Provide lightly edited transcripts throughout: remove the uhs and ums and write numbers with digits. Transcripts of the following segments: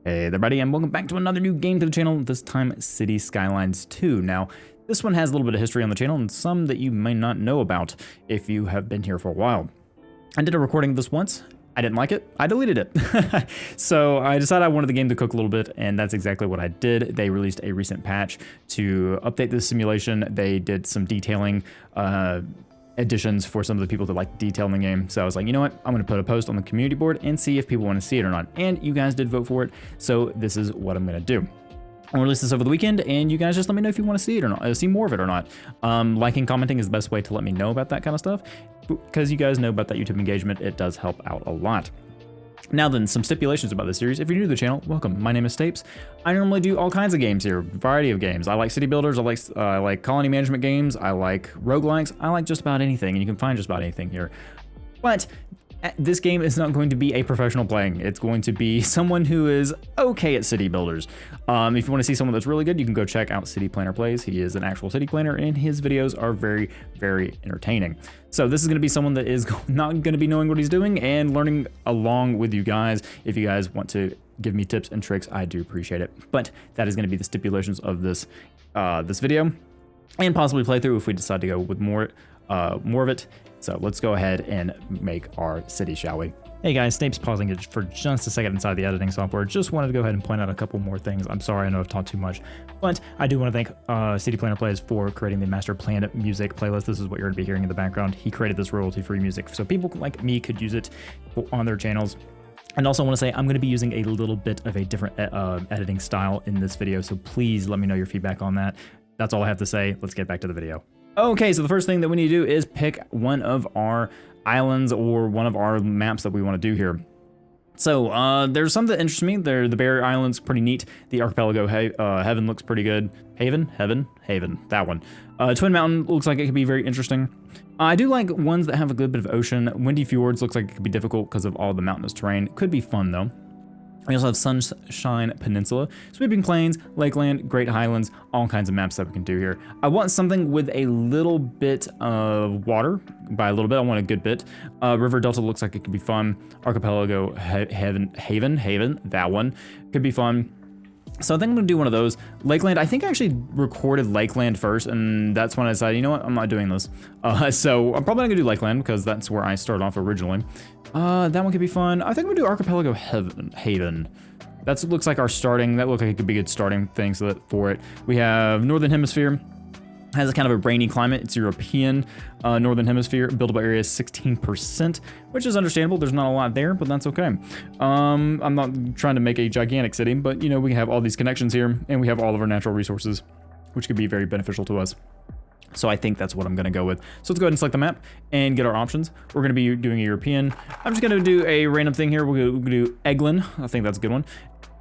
Hey everybody, and welcome back to another new game to the channel, this time Cities Skylines 2. Now, this one has a little bit of history on the channel and some that you may not know about if you have been here for a while. I did a recording of this once. I didn't like it. I deleted it. So I decided I wanted the game to cook a little bit, and that's exactly what I did. They released a recent patch to update the simulation. They did some detailing additions for some of the people that like detail in the game. So I was like, you know what? I'm going to put a post on the community board and see if people want to see it or not. And you guys did vote for it. So this is what I'm going to do. I'll release this over the weekend, and you guys just let me know if you want to see it or not, see more of it or not. Liking, commenting is the best way to let me know about that kind of stuff, because you guys know about that YouTube engagement. It does help out a lot. Now then, some stipulations about this series. If you're new to the channel, welcome. My name is Stapes. I normally do all kinds of games here, variety of games. I like city builders, I like colony management games, I like roguelikes, I like just about anything, and you can find just about anything here. But this game is not going to be a professional playing. It's going to be someone who is okay at city builders. If you want to see someone that's really good, you can go check out City Planner Plays. He is an actual city planner, and his videos are very, very entertaining. So this is going to be someone that is not going to be knowing what he's doing and learning along with you guys. If you guys want to give me tips and tricks, I do appreciate it. But that is going to be the stipulations of this this video, and possibly playthrough if we decide to go with more of it. So let's go ahead and make our city, shall we? Hey guys, Snape's pausing it for just a second inside the editing software. Just wanted to go ahead and point out a couple more things. I'm sorry, I know I've talked too much, but I do want to thank City Planner Plays for creating the Master Plan music playlist. This is what you're going to be hearing in the background. He created this royalty-free music, so people like me could use it on their channels. And also I want to say I'm going to be using a little bit of a different editing style in this video, so please let me know your feedback on that. That's all I have to say. Let's get back to the video. Okay, so the first thing that we need to do is pick one of our islands or one of our maps that we want to do here. So there's some that interest me. The Barrier Island's pretty neat. The Archipelago Heaven looks pretty good. Haven, that one. Twin Mountain looks like it could be very interesting. I do like ones that have a good bit of ocean. Windy Fjords looks like it could be difficult because of all the mountainous terrain. Could be fun though. We also have Sunshine Peninsula, Sweeping Plains, Lakeland, Great Highlands, all kinds of maps that we can do here. I want something with a little bit of water. By a little bit, I want a good bit. River Delta looks like it could be fun. Archipelago Haven, that one could be fun. So I think I'm gonna do one of those. Lakeland, I think I actually recorded Lakeland first, and that's when I decided, you know what, I'm not doing this. So I'm probably not gonna do Lakeland because that's where I started off originally. That one could be fun. I think we'll do Archipelago Haven. That looks like our starting, that looks like it could be a good starting thing for it. We have Northern Hemisphere. Has a kind of a rainy climate. It's European Northern Hemisphere. Buildable area is 16%, which is understandable. There's not a lot there, but that's okay. I'm not trying to make a gigantic city, but you know, we have all these connections here, and we have all of our natural resources, which could be very beneficial to us. So I think that's what I'm going to go with. So let's go ahead and select the map and get our options. We're going to be doing a European. I'm just going to do a random thing here. We're going to do Eglin. I think that's a good one.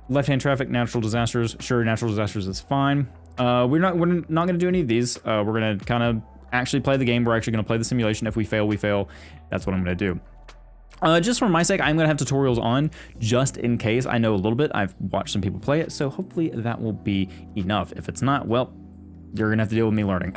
Left-hand traffic, natural disasters. Sure, natural disasters is fine. We're not going to do any of these. We're going to kind of actually play the game. We're actually going to play the simulation. If we fail, we fail. That's what I'm going to do. Just for my sake, I'm going to have tutorials on just in case. I know a little bit. I've watched some people play it, so hopefully that will be enough. If it's not, well, you're going to have to deal with me learning.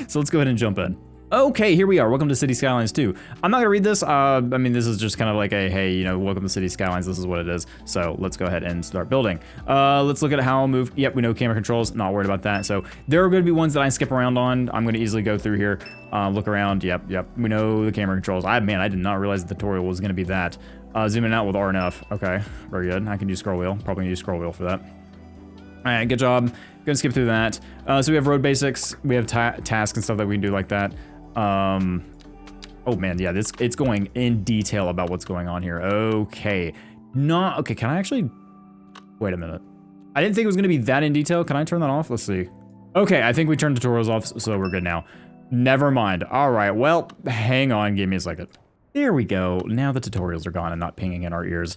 So let's go ahead and jump in. Okay, here we are. Welcome to Cities Skylines 2. I'm not gonna read this. I mean, this is just kind of like a, hey, you know, welcome to Cities Skylines. This is what it is. So let's go ahead and start building. Let's look at how I'll move. Yep, we know camera controls. Not worried about that. So there are going to be ones that I skip around on. I'm going to easily go through here, look around. Yep. We know the camera controls. Man, I did not realize the tutorial was going to be that. Zooming out with R and F. Okay, very good. I can use scroll wheel. Probably gonna use scroll wheel for that. All right, good job. Gonna skip through that. So we have road basics. We have tasks and stuff that we can do like that. Oh man, yeah, it's going in detail about what's going on here. Okay. Okay, can I actually wait a minute? I didn't think it was gonna be that in detail. Can I turn that off? Let's see. Okay, I think we turned tutorials off, so we're good now. Never mind. All right, well, hang on, give me a second. There we go. Now the tutorials are gone and not pinging in our ears.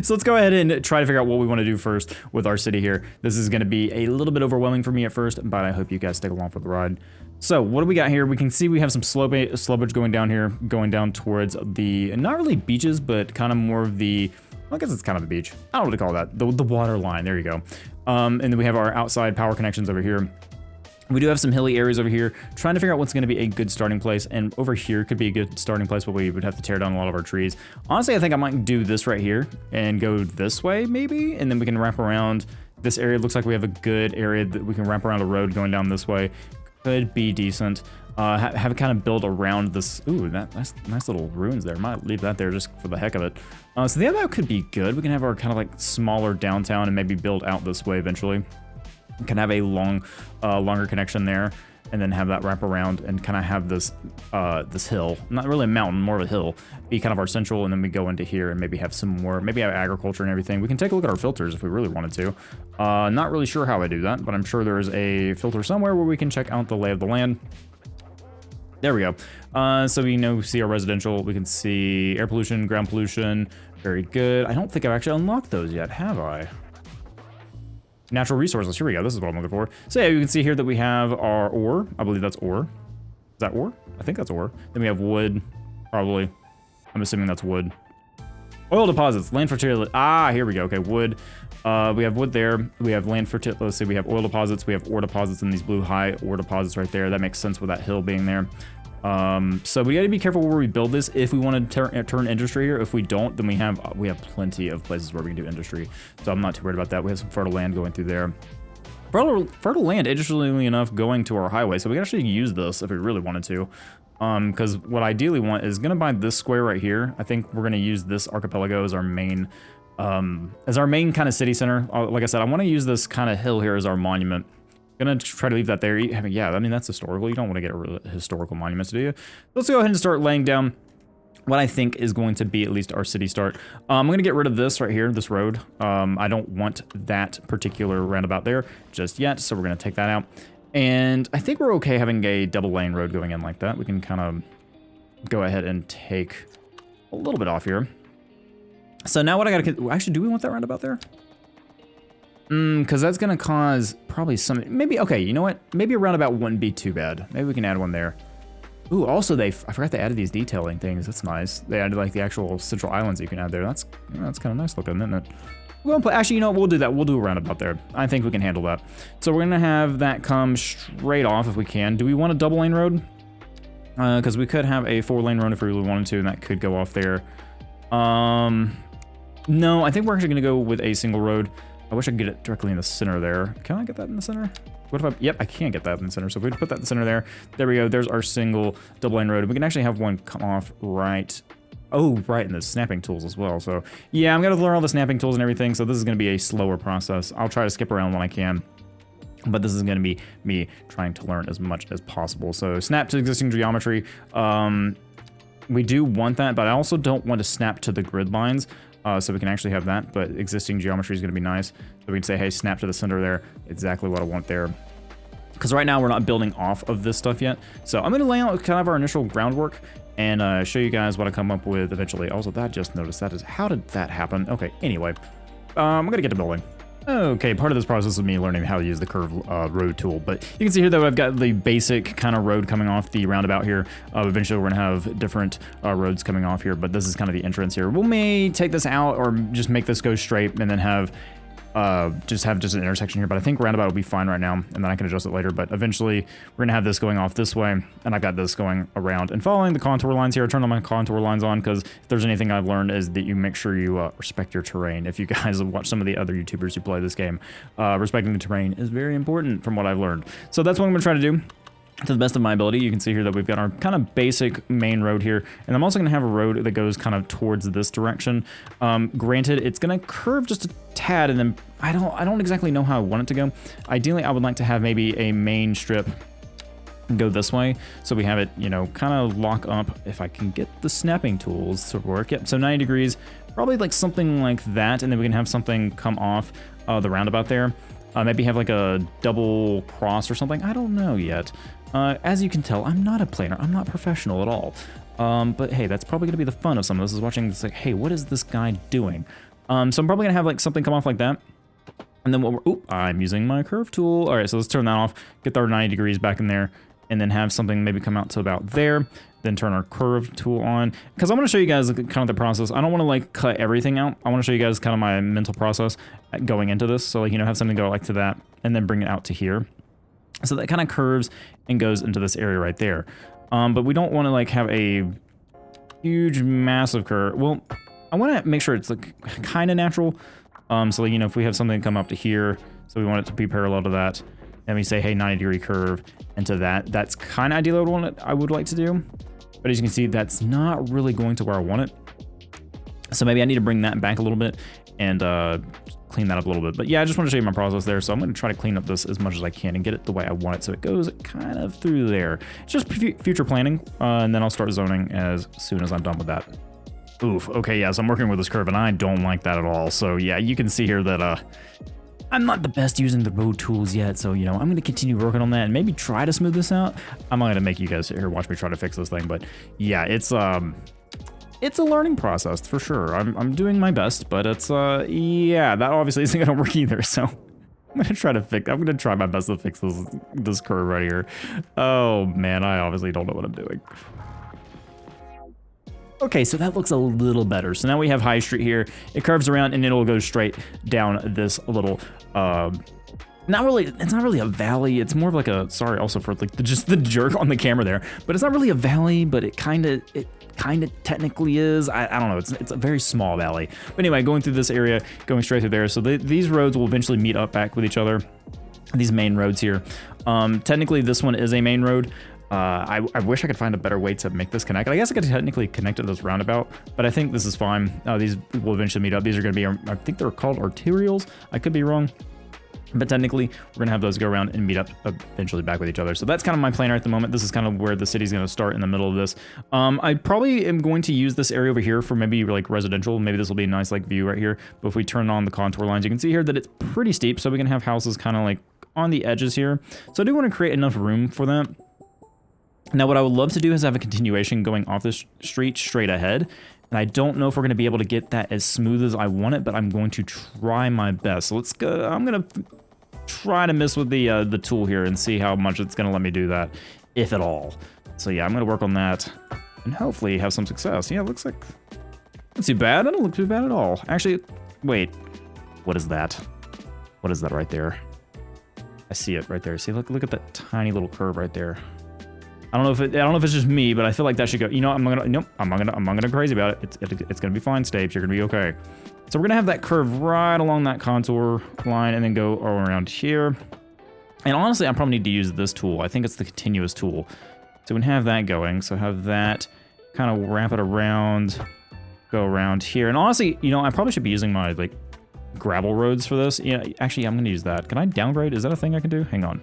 So let's go ahead and try to figure out what we want to do first with our city here. This is going to be a little bit overwhelming for me at first, but I hope you guys stick along for the ride. So what do we got here? We can see we have some slopage going down here, going down towards the, not really beaches, but kind of more of the, I guess it's kind of a beach. I don't know what to call that. The water line. There you go. And then we have our outside power connections over here. We do have some hilly areas over here, trying to figure out what's going to be a good starting place, and over here could be a good starting place, but we would have to tear down a lot of our trees. Honestly, I think I might do this right here and go this way maybe, and then we can wrap around this area. It looks like we have a good area that we can wrap around a road going down this way. Could be decent. Have it kind of build around this. Ooh, that's nice little ruins there. Might leave that there just for the heck of it. So the other could be good. We can have our kind of like smaller downtown and maybe build out this way eventually. Can have a longer connection there, and then have that wrap around and kind of have this this hill, not really a mountain, more of a hill, be kind of our central, and then we go into here and maybe have some more, maybe have agriculture and everything. We can take a look at our filters if we really wanted to. Not really sure how I do that, but I'm sure there is a filter somewhere where we can check out the lay of the land. There we go. So we see our residential, we can see air pollution, ground pollution, very good. I don't think I've actually unlocked those yet, have I? Natural resources, here we go, this is what I'm looking for. So yeah, you can see here that we have our ore, I believe that's ore. Is that ore? I think that's ore. Then we have wood, probably. I'm assuming that's wood. Oil deposits, land fertility, here we go, okay, wood. We have wood there, we have land fertility, let's see, we have oil deposits, we have ore deposits in these blue high ore deposits right there. That makes sense with that hill being there. So we got to be careful where we build this if we want to turn industry here. If we don't, then we have plenty of places where we can do industry. So I'm not too worried about that. We have some fertile land going through there. Fertile land, interestingly enough, going to our highway. So we can actually use this if we really wanted to. Because what I ideally want is going to buy this square right here. I think we're going to use this archipelago as our main kind of city center. Like I said, I want to use this kind of hill here as our monument. Gonna try to leave that there. Yeah, I mean, that's historical. You don't want to get rid of historical monuments, do you? Let's go ahead and start laying down what I think is going to be at least our city start. I'm gonna get rid of this right here, this road. I don't want that particular roundabout there just yet, so we're gonna take that out. And I think we're okay having a double lane road going in like that. We can kind of go ahead and take a little bit off here. So now what I gotta, actually, do we want that roundabout there? Because that's going to cause probably some, maybe, okay, you know what? Maybe a roundabout wouldn't be too bad. Maybe we can add one there. Ooh, also I forgot they added these detailing things. That's nice. They added like the actual central islands you can add there. That's kind of nice looking, isn't it? We're gonna play, actually, you know what? We'll do that. We'll do a roundabout there. I think we can handle that. So we're going to have that come straight off if we can. Do we want a double lane road? Because we could have a 4-lane road if we really wanted to, and that could go off there. No, I think we're actually going to go with a single road. I wish I could get it directly in the center there. Can I get that in the center? What if yep, I can't get that in the center. So if we put that in the center there we go. There's our single double lane road. We can actually have one come off right in the snapping tools as well. So yeah, I'm going to learn all the snapping tools and everything. So this is going to be a slower process. I'll try to skip around when I can, but this is going to be me trying to learn as much as possible. So snap to existing geometry. We do want that, but I also don't want to snap to the grid lines. So we can actually have that, but existing geometry is going to be nice. So we can say, hey, snap to the center there. Exactly what I want there. Because right now we're not building off of this stuff yet. So I'm going to lay out kind of our initial groundwork and show you guys what I come up with eventually. Also, that just noticed that is, how did that happen? Okay, anyway, I'm going to get to building. Okay, part of this process is me learning how to use the curve road tool, but you can see here that I've got the basic kind of road coming off the roundabout here. Eventually we're gonna have different roads coming off here, but this is kind of the entrance here. We may take this out or just make this go straight and then have just an intersection here, but I think roundabout will be fine right now, and then I can adjust it later. But eventually we're gonna have this going off this way, and I've got this going around and following the contour lines here. I turn all my contour lines on because if there's anything I've learned is that you make sure you respect your terrain. If you guys have watched some of the other YouTubers who play this game, respecting the terrain is very important from what I've learned. So that's what I'm gonna try to do to the best of my ability. You can see here that we've got our kind of basic main road here, and I'm also going to have a road that goes kind of towards this direction. Granted, it's going to curve just a tad, and then I don't exactly know how I want it to go. Ideally, I would like to have maybe a main strip go this way, so we have it, you know, kind of lock up. If I can get the snapping tools to work, yep. So 90 degrees, probably like something like that, and then we can have something come off the roundabout there. Maybe have like a double cross or something. I don't know yet. As you can tell, I'm not a planner. I'm not professional at all. But hey, that's probably going to be the fun of some of this, is watching this like, hey, what is this guy doing? So I'm probably going to have like something come off like that. And then I'm using my curve tool. All right, so let's turn that off, get our 90 degrees back in there, and then have something maybe come out to about there. Then turn our curve tool on, because I want to show you guys kind of the process. I don't want to like cut everything out. I want to show you guys kind of my mental process going into this. So like, you know, have something go like to that and then bring it out to here. So that kind of curves and goes into this area right there. But we don't want to like have a huge, massive curve. Well, I want to make sure it's like kind of natural. So you know, if we have something come up to here, so we want it to be parallel to that, and we say, hey, 90-degree curve into that. That's kind of ideal. I would like to do, but as you can see, that's not really going to where I want it. So maybe I need to bring that back a little bit and clean that up a little bit. But yeah, I just want to show you my process there. So I'm going to try to clean up this as much as I can and get it the way I want it. So it goes kind of through there. It's just future planning. And then I'll start zoning as soon as I'm done with that. Oof. Okay. Yeah. So I'm working with this curve and I don't like that at all. So yeah, you can see here that, I'm not the best using the road tools yet. So, you know, I'm going to continue working on that and maybe try to smooth this out. I'm not going to make you guys sit here watch me try to fix this thing, but yeah, it's a learning process for sure. I'm doing my best, but it's, yeah, that obviously isn't gonna work either. So I'm gonna try my best to fix this curve right here. Oh man, I obviously don't know what I'm doing. Okay, so that looks a little better. So now we have High Street here. It curves around and it'll go straight down this little, it's not really a valley. It's more of like a, sorry also for like just the jerk on the camera there, but it's not really a valley, but it kind of technically is. I don't know. It's a very small valley. But anyway, going through this area, going straight through there. So these roads will eventually meet up back with each other. These main roads here. Technically, this one is a main road. I wish I could find a better way to make this connect. I guess I could technically connect it to this roundabout, but I think this is fine. These will eventually meet up. These are going to be, I think they're called arterials. I could be wrong. But technically, we're going to have those go around and meet up eventually back with each other. So that's kind of my plan right at the moment. This is kind of where the city's going to start in the middle of this. I probably am going to use this area over here for maybe like residential. Maybe this will be a nice like view right here. But if we turn on the contour lines, you can see here that it's pretty steep. So we can have houses kind of like on the edges here. So I do want to create enough room for that. Now, what I would love to do is have a continuation going off this street straight ahead. And I don't know if we're going to be able to get that as smooth as I want it, but I'm going to try my best. So let's go. I'm going to try to mess with the tool here and see how much it's going to let me do that, if at all. So yeah, I'm going to work on that and hopefully have some success. Yeah, it looks like not too bad. I don't look too bad at all. Actually, wait, what is that? What is that right there? I see it right there. See, look at that tiny little curve right there. I don't know if it's just me, but I feel like that should go. You know, I'm not gonna go crazy about it. It's gonna be fine, Stapes. You're gonna be okay. So we're gonna have that curve right along that contour line and then go all around here. And honestly, I probably need to use this tool. I think it's the continuous tool. So we can have that going. So have that kind of wrap it around, go around here. And honestly, you know, I probably should be using my like gravel roads for this. Yeah, actually, I'm gonna use that. Can I downgrade? Is that a thing I can do? Hang on.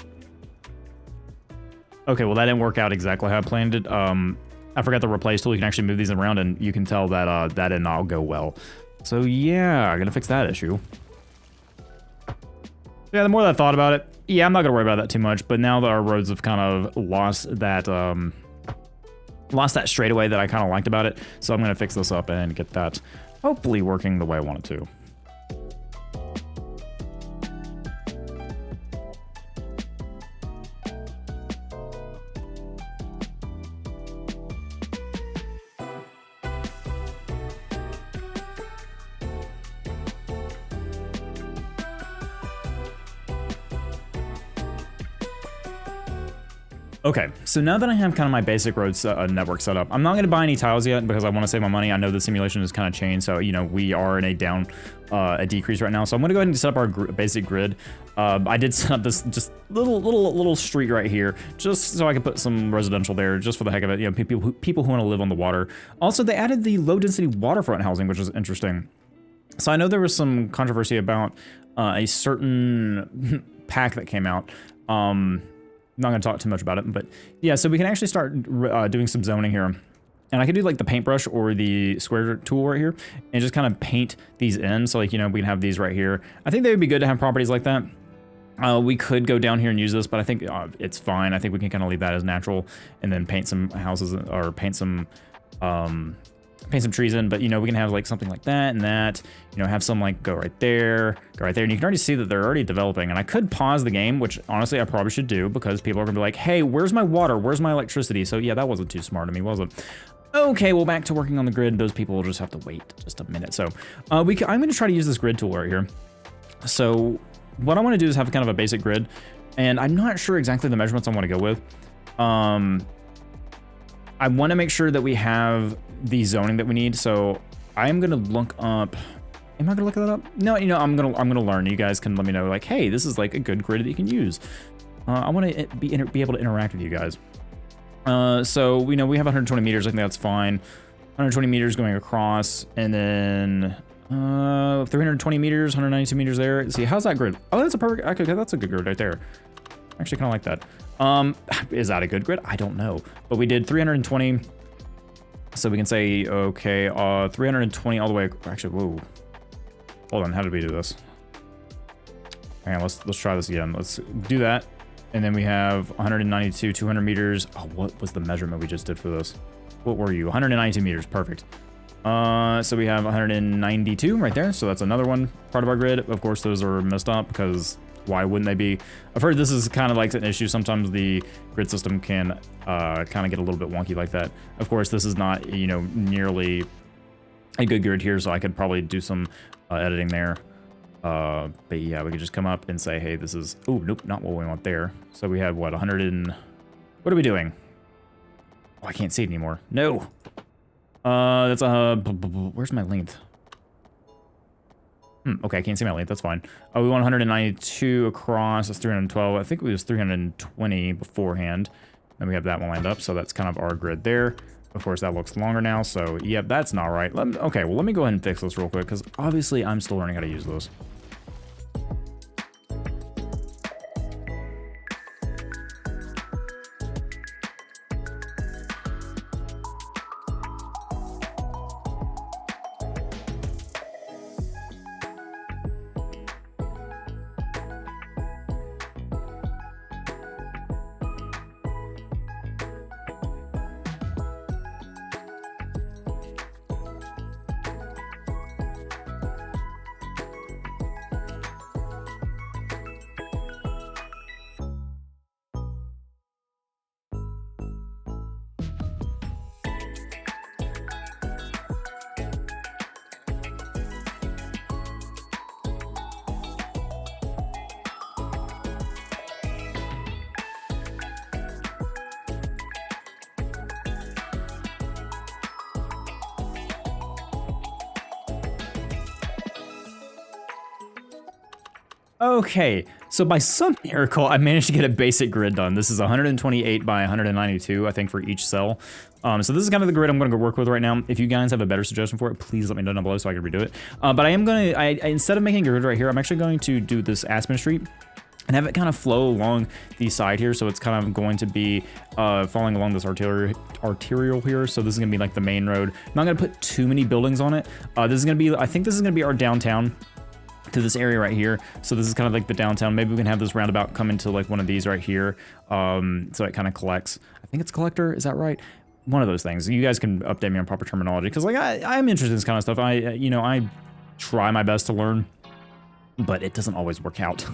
Okay, well that didn't work out exactly how I planned it. I forgot the replace tool. You can actually move these around and you can tell that that did not go well. So yeah, I'm gonna fix that issue. Yeah, the more that I thought about it, yeah, I'm not gonna worry about that too much, but now that our roads have kind of lost that straightaway that I kind of liked about it, so I'm gonna fix this up and get that hopefully working the way I want it to. Okay, so now that I have kind of my basic road network set up, I'm not going to buy any tiles yet because I want to save my money. I know the simulation is kind of changed, so you know we are in a decrease right now. So I'm going to go ahead and set up our basic grid. I did set up this just little street right here, just so I could put some residential there, just for the heck of it. You know, people who want to live on the water. Also, they added the low density waterfront housing, which is interesting. So I know there was some controversy about a certain pack that came out. Not going to talk too much about it, but yeah, so we can actually start doing some zoning here. And I could do like the paintbrush or the square tool right here and just kind of paint these in. So like, you know, we can have these right here. I think they would be good to have properties like that. We could go down here and use this, but I think it's fine. I think we can kind of leave that as natural and then paint some houses or paint some trees in, but you know, we can have like something like that and that, you know, have some like go right there, and you can already see that they're already developing. And I could pause the game, which honestly I probably should do because people are gonna be like, hey, where's my water? Where's my electricity? So yeah, that wasn't too smart of me, was it? Okay, well, back to working on the grid. Those people will just have to wait just a minute. So I'm gonna try to use this grid tool right here. So what I want to do is have kind of a basic grid And I'm not sure exactly the measurements I want to go with. I want to make sure that we have the zoning that we need. So I am going to look up. Am I going to look that up? No, you know, I'm going to learn. You guys can let me know, like, hey, this is like a good grid that you can use. I want to be able to interact with you guys. So we know we have 120 meters. I think that's fine. 120 meters going across, and then 320 meters, 192 meters there. Let's see, how's that grid? Oh, that's a perfect. Okay, that's a good grid right there. Actually, kind of like that. Is that a good grid? I don't know, but we did 320. So we can say, okay, 320 all the way. Actually, whoa. Hold on, how did we do this? Hang on, let's try this again. Let's do that. And then we have 192, 200 meters. Oh, what was the measurement we just did for this? What were you? 192 meters, perfect. So we have 192 right there. So that's another one part of our grid. Of course, those are messed up because why wouldn't they be? I've heard this is kind of like an issue. Sometimes the grid system can kind of get a little bit wonky like that. Of course, this is not, you know, nearly a good grid here, so I could probably do some editing there. But yeah, we could just come up and say, hey, this is, oh, nope, not what we want there. So we have what, 100 and, what are we doing? Oh, I can't see it anymore. No. That's where's my length? Okay, I can't see my length, that's fine. Oh, we want 192 across, that's 312. I think it was 320 beforehand. Then we have that one lined up, so that's kind of our grid there. Of course, that looks longer now, so yeah, that's not right. Okay, well, let me go ahead and fix this real quick, because obviously I'm still learning how to use those. Okay, so by some miracle, I managed to get a basic grid done. This is 128 by 192, I think, for each cell. So this is kind of the grid I'm going to go work with right now. If you guys have a better suggestion for it, please let me know down below so I can redo it. But I am going to, instead of making a grid right here, I'm actually going to do this Aspen Street and have it kind of flow along the side here. So it's kind of going to be following along this arterial here. So this is going to be like the main road. I'm not going to put too many buildings on it. This is going to be, I think this is going to be our downtown to this area right here. So this is kind of like the downtown. Maybe we can have this roundabout come into like one of these right here. So it kind of collects. I think it's collector. Is that right? One of those things. You guys can update me on proper terminology because like I'm interested in this kind of stuff. I try my best to learn, but it doesn't always work out.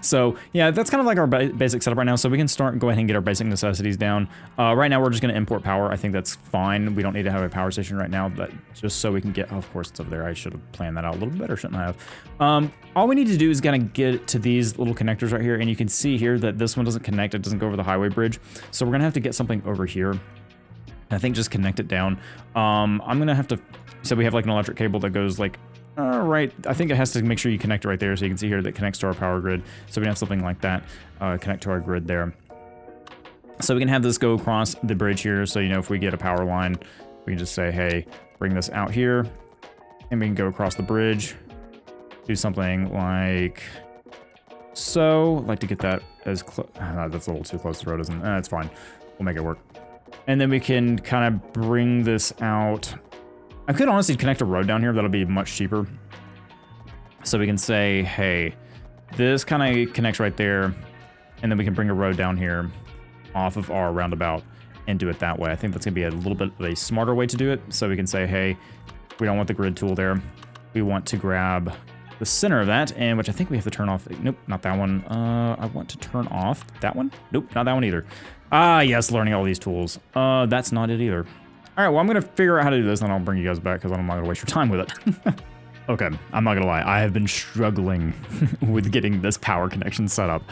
So yeah, that's kind of like our basic setup right now. So we can go ahead and get our basic necessities down. Right now we're just going to import power. I think that's fine. We don't need to have a power station right now, but just so we can get, oh, of course it's over there. I should have planned that out a little bit better, shouldn't I have? All we need to do is kind of get to these little connectors right here. And you can see here that this one doesn't connect. It doesn't go over the highway bridge. So we're going to have to get something over here. I think just connect it down. I'm going to have to, so we have like an electric cable that goes like, right, I think it has to make sure you connect it right there. So you can see here that connects to our power grid. So we have something like that connect to our grid there. So we can have this go across the bridge here. So, you know, if we get a power line, we can just say, hey, bring this out here. And we can go across the bridge. Do something like so. I'd like to get that as close. That's a little too close to the road, isn't it? That's fine. We'll make it work. And then we can kind of bring this out. I could honestly connect a road down here. That'll be much cheaper. So we can say, hey, this kind of connects right there. And then we can bring a road down here off of our roundabout and do it that way. I think that's going to be a little bit of a smarter way to do it. So we can say, hey, we don't want the grid tool there. We want to grab the center of that, and which I think we have to turn off. Nope, not that one. I want to turn off that one. Nope, not that one either. Ah, yes, learning all these tools. That's not it either. All right, well, I'm going to figure out how to do this, and I'll bring you guys back because I'm not going to waste your time with it. Okay, I'm not going to lie. I have been struggling with getting this power connection set up.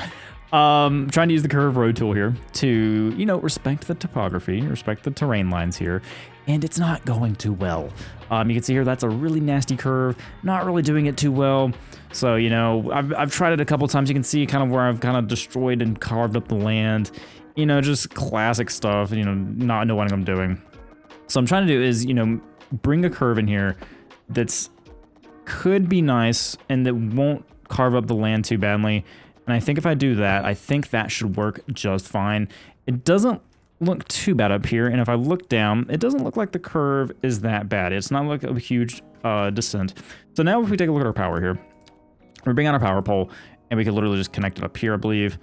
Trying to use the curve road tool here to, you know, respect the topography, respect the terrain lines here, and it's not going too well. You can see here that's a really nasty curve, not really doing it too well. So, you know, I've tried it a couple times. You can see kind of where I've kind of destroyed and carved up the land. You know, just classic stuff, you know, not knowing what I'm doing. So I'm trying to do is, you know, bring a curve in here that's could be nice and that won't carve up the land too badly. And I think if I do that, I think that should work just fine. It doesn't look too bad up here. And if I look down, it doesn't look like the curve is that bad. It's not like a huge descent. So now if we take a look at our power here, we bring out our power pole and we can literally just connect it up here, I believe.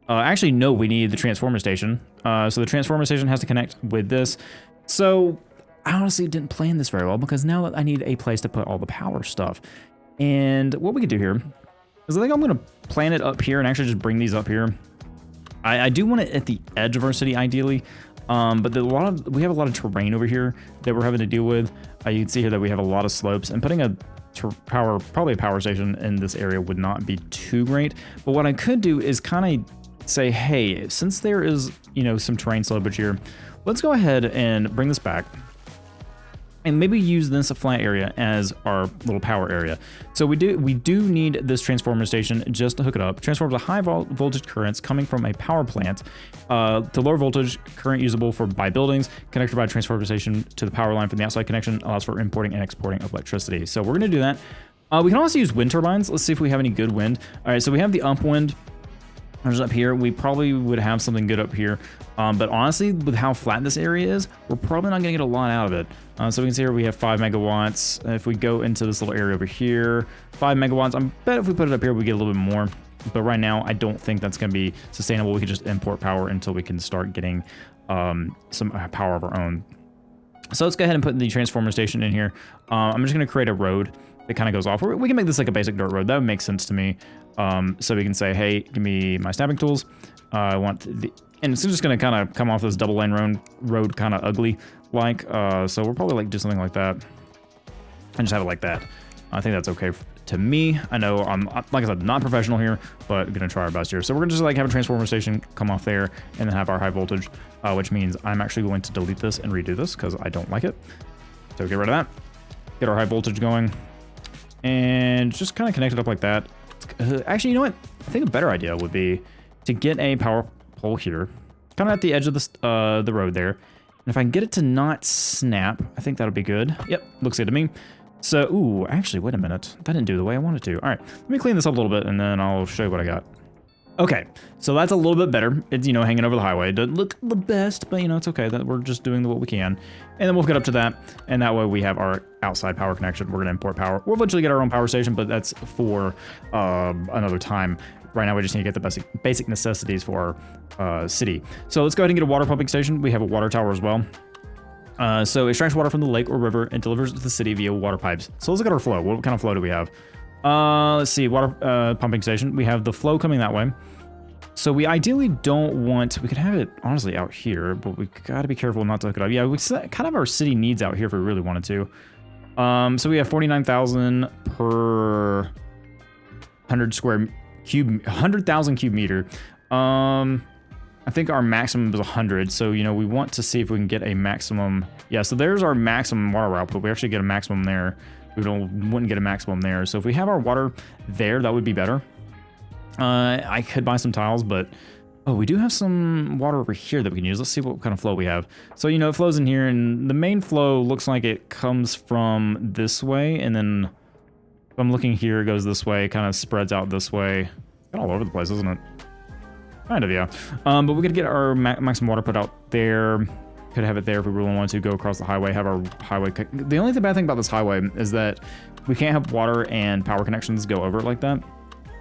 Actually, no, we need the transformer station. So the transformer station has to connect with this. So I honestly didn't plan this very well because now I need a place to put all the power stuff. And what we could do here is I think I'm going to plan it up here and actually just bring these up here. I do want it at the edge of our city, ideally. But we have a lot of terrain over here that we're having to deal with. You can see here that we have a lot of slopes, and putting probably a power station in this area would not be too great. But what I could do is kind of say, hey, since there is, you know, some terrain slopage here, let's go ahead and bring this back. And maybe use this flat area as our little power area. So we do need this transformer station just to hook it up. Transforms a high voltage currents coming from a power plant to lower voltage current usable by buildings, connected by a transformer station to the power line from the outside connection, allows for importing and exporting of electricity. So we're gonna do that. We can also use wind turbines. Let's see if we have any good wind. All right, so we have the upwind. There's up here. We probably would have something good up here. But honestly, with how flat this area is, we're probably not going to get a lot out of it. So we can see here we have 5 megawatts. If we go into this little area over here, 5 megawatts. I bet if we put it up here, we get a little bit more. But right now, I don't think that's going to be sustainable. We could just import power until we can start getting some power of our own. So let's go ahead and put the transformer station in here. I'm just going to create a road that kind of goes off. We can make this like a basic dirt road. That would make sense to me. So we can say, hey, give me my snapping tools. I want and it's just going to kind of come off this double lane road kind of ugly like. So we'll probably like do something like that and just have it like that. I think that's okay to me. I know I'm, like I said, not professional here, but going to try our best here. So we're going to just like have a transformer station come off there and then have our high voltage, which means I'm actually going to delete this and redo this because I don't like it. So get rid of that, get our high voltage going and just kind of connect it up like that. Actually, you know what? I think a better idea would be to get a power pole here, kind of at the edge of the road there. And if I can get it to not snap, I think that'll be good. Yep, looks good to me. So, ooh, actually, wait a minute. That didn't do the way I wanted to. All right, let me clean this up a little bit, and then I'll show you what I got. Okay, so that's a little bit better. It's, you know, hanging over the highway. It doesn't look the best, but, you know, it's okay. That we're just doing what we can. And then we'll get up to that, and that way we have our outside power connection. We're going to import power. We'll eventually get our own power station, but that's for another time. Right now, we just need to get the basic necessities for our city. So let's go ahead and get a water pumping station. We have a water tower as well. So it extracts water from the lake or river and delivers it to the city via water pipes. So let's look at our flow. What kind of flow do we have? Let's see, water pumping station. We have the flow coming that way. So we ideally don't want, we could have it honestly out here, but we got to be careful not to hook it up. Yeah, we kind of our city needs out here if we really wanted to. So we have 49,000 per 100,000 cube meter. I think our maximum is 100. So, you know, we want to see if we can get a maximum. Yeah, so there's our maximum water output. We actually get a maximum there. We wouldn't get a maximum there. So if we have our water there, that would be better. I could buy some tiles, but oh, we do have some water over here that we can use. Let's see what kind of flow we have. So, you know, it flows in here, and the main flow looks like it comes from this way, and then if I'm looking here, it goes this way, kind of spreads out this way. It's kind of all over the place, isn't it? Kind of, yeah. But we could get our maximum water put out there. Could have it there if we really wanted to go across the highway, have our highway. The only bad thing about this highway is that we can't have water and power connections go over it like that.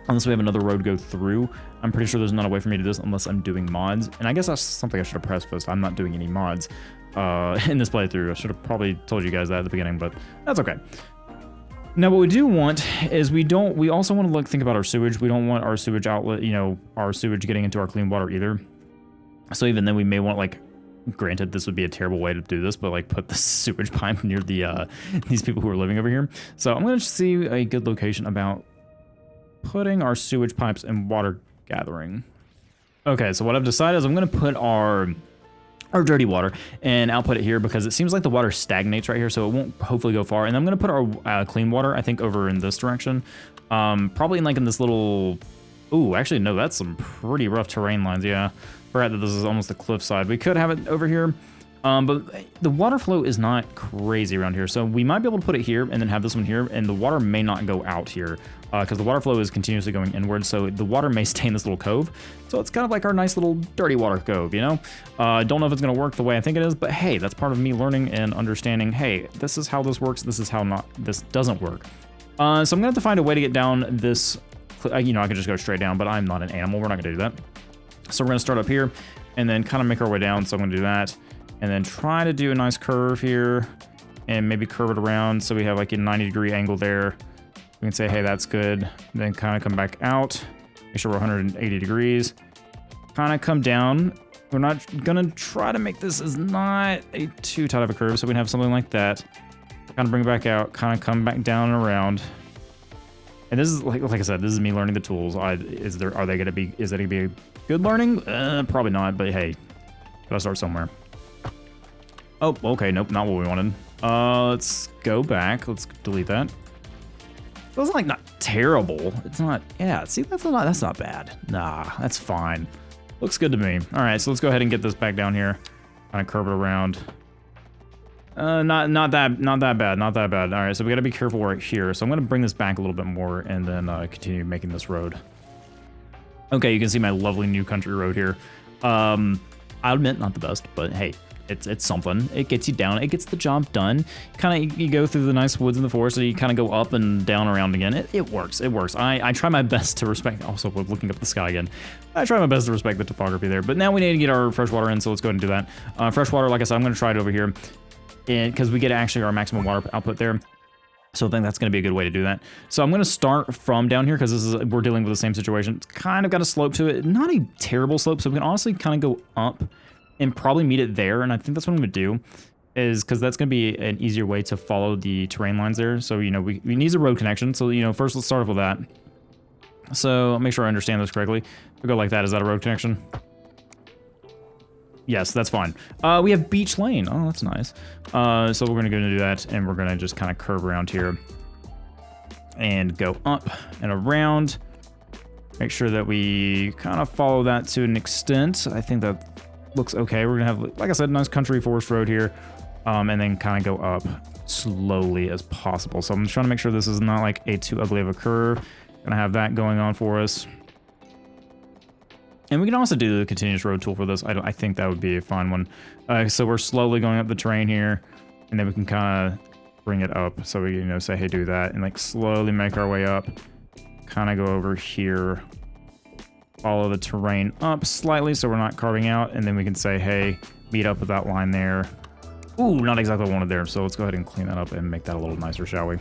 Unless we have another road go through. I'm pretty sure there's not a way for me to do this unless I'm doing mods. And I guess that's something I should have prefaced. I'm not doing any mods in this playthrough. I should have probably told you guys that at the beginning, but that's okay. Now, what we do want is we also want to think about our sewage. We don't want our sewage outlet, you know, our sewage getting into our clean water either. So even then we may want, like, granted, this would be a terrible way to do this, but like put the sewage pipe near the these people who are living over here. So I'm going to see a good location about putting our sewage pipes and water gathering. Okay, so what I've decided is I'm going to put our dirty water and output it here because it seems like the water stagnates right here, so it won't hopefully go far. And I'm going to put our clean water, I think, over in this direction. Probably in this little... Ooh, actually, no, that's some pretty rough terrain lines, yeah. Forgot that this is almost a cliffside. We could have it over here, but the water flow is not crazy around here. So we might be able to put it here and then have this one here, and the water may not go out here because the water flow is continuously going inward, so the water may stay in this little cove. So it's kind of like our nice little dirty water cove, you know? Don't know if it's going to work the way I think it is, but hey, that's part of me learning and understanding, hey, this is how this works, this is how this doesn't work. So I'm going to have to find a way to get down this... You know, I could just go straight down, but I'm not an animal. We're not going to do that. So we're going to start up here and then kind of make our way down. So I'm going to do that and then try to do a nice curve here and maybe curve it around so we have like a 90-degree angle there. We can say, hey, that's good. Then kind of come back out. Make sure we're 180 degrees. Kind of come down. We're not going to try to make this as not a too tight of a curve. So we can have something like that. Kind of bring it back out. Kind of come back down and around. And this is like I said, this is me learning the tools. Is it gonna be a good learning? Probably not, but hey, gotta start somewhere. Oh, okay, nope, not what we wanted. Let's go back. Let's delete that. It was like not terrible. It's not. Yeah, see, that's not bad. Nah, that's fine. Looks good to me. All right, so let's go ahead and get this back down here. Kind of curve it around. Not that bad. All right, so we gotta be careful right here. So I'm gonna bring this back a little bit more and then continue making this road. Okay, you can see my lovely new country road here. I'll admit, not the best, but hey, it's something. It gets you down. It gets the job done. Kind of you go through the nice woods in the forest, so you kind of go up and down around again. It works. It works. I try my best to respect. Also, we're looking up the sky again. I try my best to respect the topography there. But now we need to get our fresh water in, so let's go ahead and do that. Fresh water, like I said, I'm gonna try it over here. Because we get actually our maximum water output there. So I think that's going to be a good way to do that. So I'm going to start from down here because we're dealing with the same situation. It's kind of got a slope to it. Not a terrible slope, so we can honestly kind of go up and probably meet it there. And I think that's what I'm going to do is because that's going to be an easier way to follow the terrain lines there. So, you know, we need a road connection. So, you know, first let's start off with that. So I'll make sure I understand this correctly. We go like that. Is that a road connection? Yes, that's fine. We have Beach Lane. Oh, that's nice. So we're going to go and do that, and we're going to just kind of curve around here and go up and around. Make sure that we kind of follow that to an extent. I think that looks okay. We're going to have, like I said, a nice country forest road here, and then kind of go up slowly as possible. So I'm trying to make sure this is not like a too ugly of a curve. Going to have that going on for us. And we can also do the continuous road tool for this. I think that would be a fun one. So we're slowly going up the terrain here, and then we can kind of bring it up. So we, you know, say, hey, do that, and like slowly make our way up. Kind of go over here, follow the terrain up slightly so we're not carving out, and then we can say, hey, meet up with that line there. Ooh, not exactly what I wanted there. So let's go ahead and clean that up and make that a little nicer, shall we?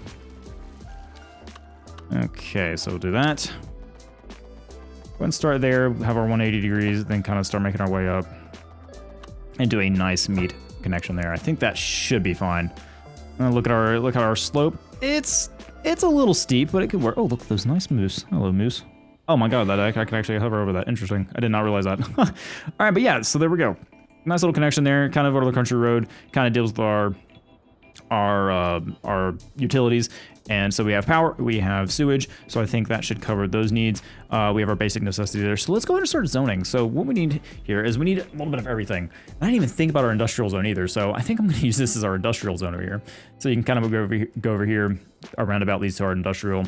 Okay, so we'll do that. Go and start there, have our 180 degrees, then kind of start making our way up and do a nice meet connection there. I think that should be fine. Look at our slope. It's a little steep, but it could work. Oh, look at those nice moose. Hello, moose. Oh my god, that I can actually hover over that. Interesting. I did not realize that. All right, but yeah, so there we go. Nice little connection there. Kind of over the country road. Kind of deals with our utilities. And so we have power, we have sewage, so I think that should cover those needs. We have our basic necessities there. So let's go ahead and start zoning. So what we need here is we need a little bit of everything. I didn't even think about our industrial zone either, so I think I'm going to use this as our industrial zone over here. So you can kind of go over here, our roundabout leads to our industrial,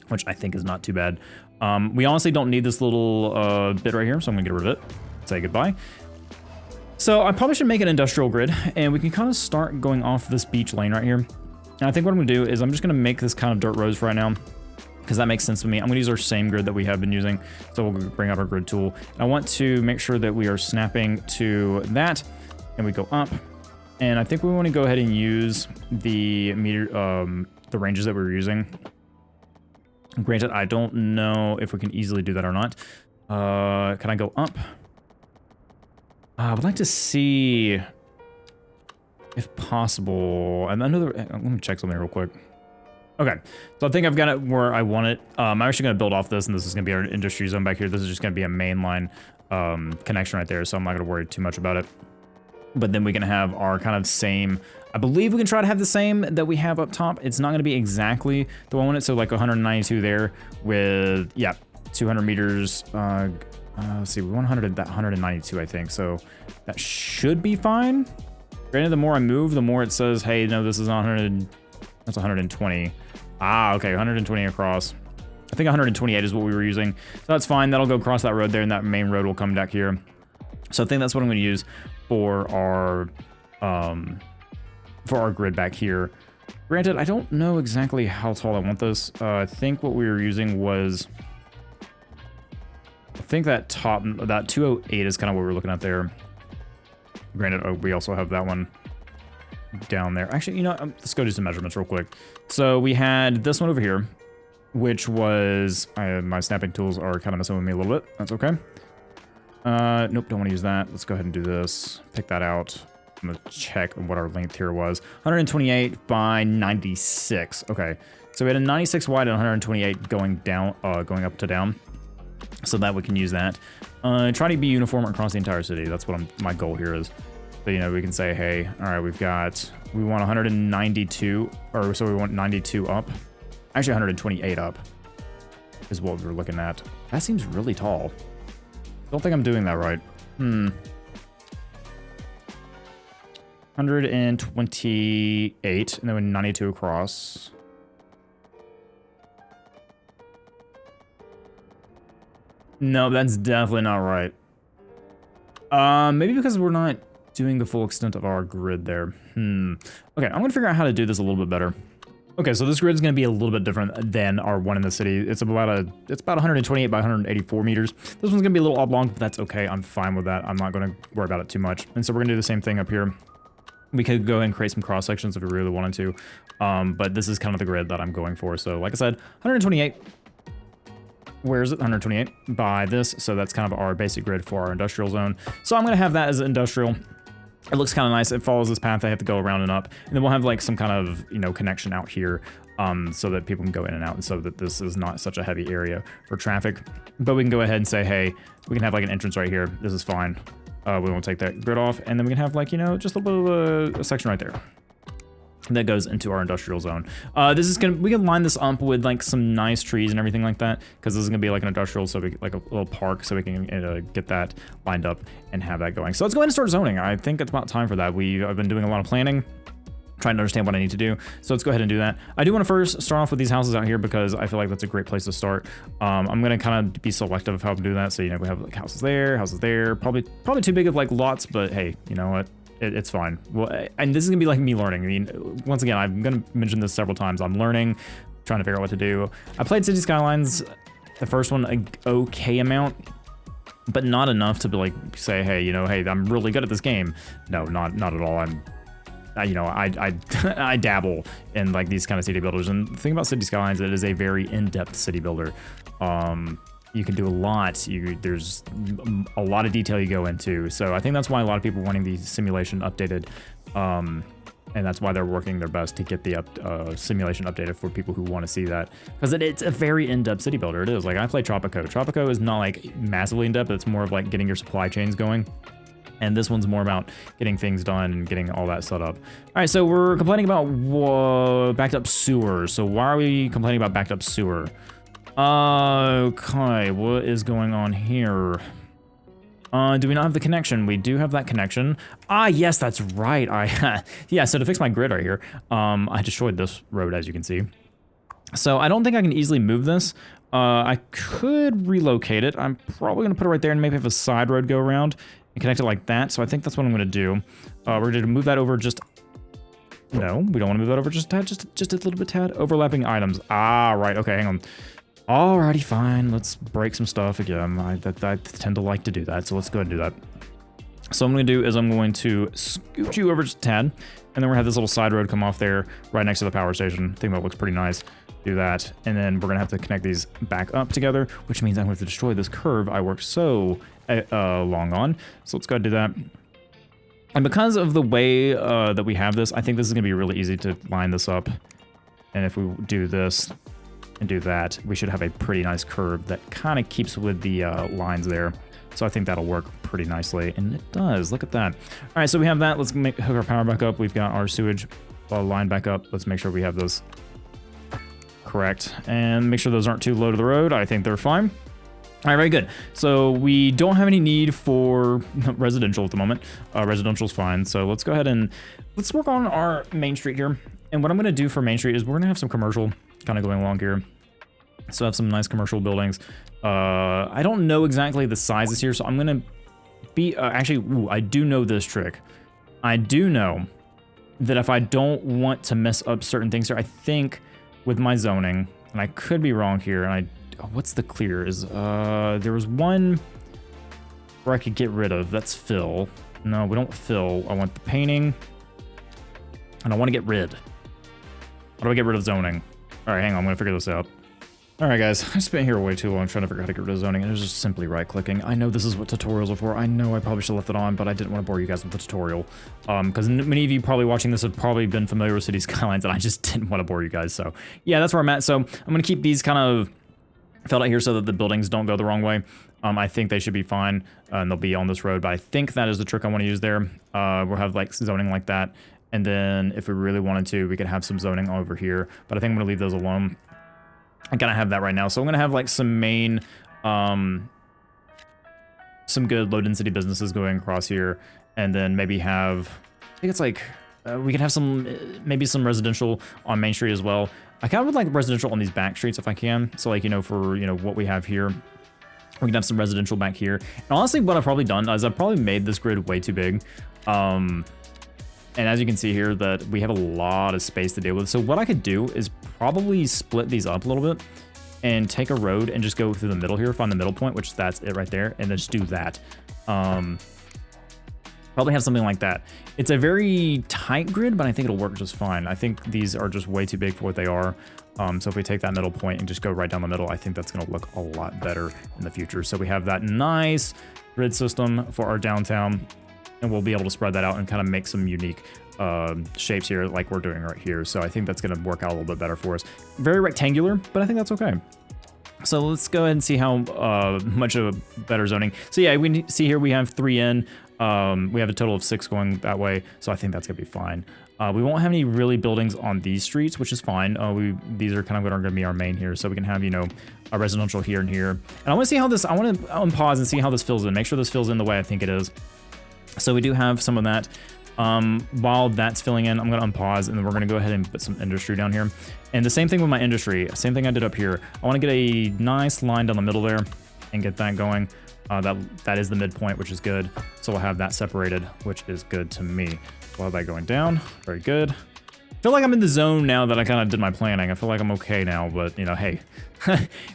which I think is not too bad. We honestly don't need this little bit right here, so I'm going to get rid of it. Say goodbye. So I probably should make an industrial grid, and we can kind of start going off this beach lane right here. And I think what I'm going to do is I'm just going to make this kind of dirt roads for right now, because that makes sense to me. I'm going to use our same grid that we have been using. So we'll bring out our grid tool. And I want to make sure that we are snapping to that, and we go up. And I think we want to go ahead and use the meter, the ranges that we were using. Granted, I don't know if we can easily do that or not. Can I go up? I would like to see, if possible, and another, let me check something real quick. Okay, so I think I've got it where I want it. I'm actually going to build off this, and this is going to be our industry zone back here. This is just going to be a main line connection right there, so I'm not going to worry too much about it. But then we can have our kind of same, I believe we can try to have the same that we have up top. It's not going to be exactly the one it, so like 192 there with, yeah, 200 meters. Let's see, we want 192, I think, so that should be fine. Granted, the more I move, the more it says, hey, no, this is not 100, that's 120. Ah, okay, 120 across. I think 128 is what we were using, so that's fine. That'll go across that road there, and that main road will come back here. So I think that's what I'm going to use for our grid back here. Granted, I don't know exactly how tall I want this. I think what we were using was, I think that top, that 208 is kind of what we're looking at there. Granted, we also have that one down there. Actually, you know, let's go do some measurements real quick. So we had this one over here, which was, my snapping tools are kind of messing with me a little bit. That's okay. Nope, don't want to use that. Let's go ahead and do this. Pick that out. I'm gonna check what our length here was. 128 by 96. Okay, so we had a 96 wide and 128 going down, going up to down, so that we can use that. Try to be uniform across the entire city. That's what my goal here is. So, you know, we can say, hey, all right, we want 192, or so we want 92 up. Actually, 128 up is what we're looking at. That seems really tall. Don't think I'm doing that right. 128, and then 92 across. No, that's definitely not right. Maybe because we're not doing the full extent of our grid there. Okay, I'm gonna figure out how to do this a little bit better. Okay, so this grid is going to be a little bit different than our one in the city. It's about 128 by 184 meters. This one's going to be a little oblong, but that's okay. I'm fine with that. I'm not going to worry about it too much. And so we're going to do the same thing up here. We could go ahead and create some cross sections if we really wanted to, but this is kind of the grid that I'm going for. So like I said, 128. Where is it? 128 by this. So that's kind of our basic grid for our industrial zone. So I'm going to have that as industrial. It looks kind of nice. It follows this path. I have to go around and up, and then we'll have like some kind of, you know, connection out here, so that people can go in and out, and so that this is not such a heavy area for traffic. But we can go ahead and say, hey, we can have like an entrance right here. This is fine. We won't take that grid off, and then we can have like, you know, just a little a section right there that goes into our industrial zone. This is gonna, we can line this up with like some nice trees and everything like that, because this is gonna be like an industrial, so we like a little park, so we can get that lined up and have that going. So let's go ahead and start zoning. I think it's about time for that. I've been doing a lot of planning, trying to understand what I need to do. So let's go ahead and do that. I do want to first start off with these houses out here because I feel like that's a great place to start. I'm going to kind of be selective of how to do that. So, you know, we have like houses there, probably too big of like lots, but hey, you know what? It's fine. Well, and this is gonna be like me learning. I mean, once again, I'm gonna mention this several times. I'm learning, trying to figure out what to do. I played Cities Skylines, the first one, an okay amount, but not enough to be like say, hey, you know, hey, I'm really good at this game. No, not at all. You know, I dabble in like these kind of city builders, and the thing about Cities Skylines, it is a very in-depth city builder. You can do a lot. There's a lot of detail you go into. So I think that's why a lot of people are wanting the simulation updated. And that's why they're working their best to get the simulation updated for people who want to see that. Because it's a very in-depth city builder. It is. Like, I play Tropico. Tropico is not like massively in-depth. It's more of like getting your supply chains going. And this one's more about getting things done and getting all that set up. All right, so we're complaining about backed up sewer. So why are we complaining about backed up sewer? Okay, what is going on here? Do we not have the connection? We do have that connection. Ah, yes, that's right. Yeah, so to fix my grid right here, I destroyed this road, as you can see. So I don't think I can easily move this. I could relocate it. I'm probably going to put it right there and maybe have a side road go around and connect it like that. So I think that's what I'm going to do. We're going to move that over just... No, we don't want to move that over just a tad, just a little bit tad. Overlapping items. Ah, right. Okay, hang on. Alrighty, fine. Let's break some stuff again. I tend to like to do that, so let's go ahead and do that. So what I'm going to do is I'm going to scoot you over just a tad, and then we're going to have this little side road come off there right next to the power station. I think that looks pretty nice. Do that, and then we're going to have to connect these back up together, which means I'm going to have to destroy this curve I worked so long on. So let's go ahead and do that. And because of the way that we have this, I think this is going to be really easy to line this up. And if we do this and do that, we should have a pretty nice curve that kind of keeps with the lines there. So I think that'll work pretty nicely, and it does. Look at that. All right, so we have that. Let's hook our power back up. We've got our sewage line back up. Let's make sure we have those correct, and make sure those aren't too low to the road. I think they're fine. All right, very good. So we don't have any need for residential at the moment. Residential's fine. So let's go ahead and let's work on our main street here. And what I'm going to do for Main Street is we're going to have some commercial kind of going along here. So have some nice commercial buildings. I don't know exactly the sizes here, so I'm going to be actually, ooh, I do know this trick. I do know that if I don't want to mess up certain things here, I think with my zoning, and I could be wrong here, and what's the clear is, there was one where I could get rid of, that's fill. No, we don't fill. I want the painting, and I want to get rid. How do I get rid of zoning? All right, hang on, I'm gonna figure this out. All right, guys, I spent here way too long trying to figure out how to get rid of zoning, and it was just simply right-clicking. I know this is what tutorials are for. I know I probably should have left it on, but I didn't want to bore you guys with the tutorial. Because many of you probably watching this have probably been familiar with Cities Skylines, and I just didn't want to bore you guys. So yeah, that's where I'm at. So I'm gonna keep these kind of filled out here so that the buildings don't go the wrong way. I think they should be fine, and they'll be on this road, but I think that is the trick I want to use there. We'll have like zoning like that. And then if we really wanted to, we could have some zoning over here, but I think I'm gonna leave those alone. I kind of have that right now. So I'm gonna have like some main, some good low density businesses going across here. And then maybe have, I think it's like, we can have some, maybe some residential on Main Street as well. I kind of would like residential on these back streets if I can. So like, for, what we have here, we can have some residential back here. And honestly, what I've probably done is I've probably made this grid way too big. And as you can see here, that we have a lot of space to deal with. So what I could do is probably split these up a little bit and take a road and just go through the middle here, find the middle point, which that's it right there, and then just do that. Probably have something like that. It's a very tight grid, but I think it'll work just fine. I think these are just way too big for what they are. So if we take that middle point and just go right down the middle, I think that's going to look a lot better in the future. So we have that nice grid system for our downtown, and we'll be able to spread that out and kind of make some unique shapes here like we're doing right here. So I think that's going to work out a little bit better for us. Very rectangular, but I think that's okay. So let's go ahead and see how much of a better zoning. So yeah, we see here we have 3 in. We have a total of 6 going that way, so I think that's gonna be fine. We won't have any really buildings on these streets, which is fine. These are kind of gonna be our main here, so we can have, a residential here and here. And I want to see how this, I want to unpause and see how this fills in. Make sure this fills in the way I think it is. So we do have some of that. While that's filling in, I'm going to unpause, and then we're going to go ahead and put some industry down here. And the same thing with my industry, same thing I did up here. I want to get a nice line down the middle there and get that going. That is the midpoint, which is good. So we'll have that separated, which is good to me. We'll have that going down. Very good. I feel like I'm in the zone now that I kind of did my planning. I feel like I'm okay now, but hey,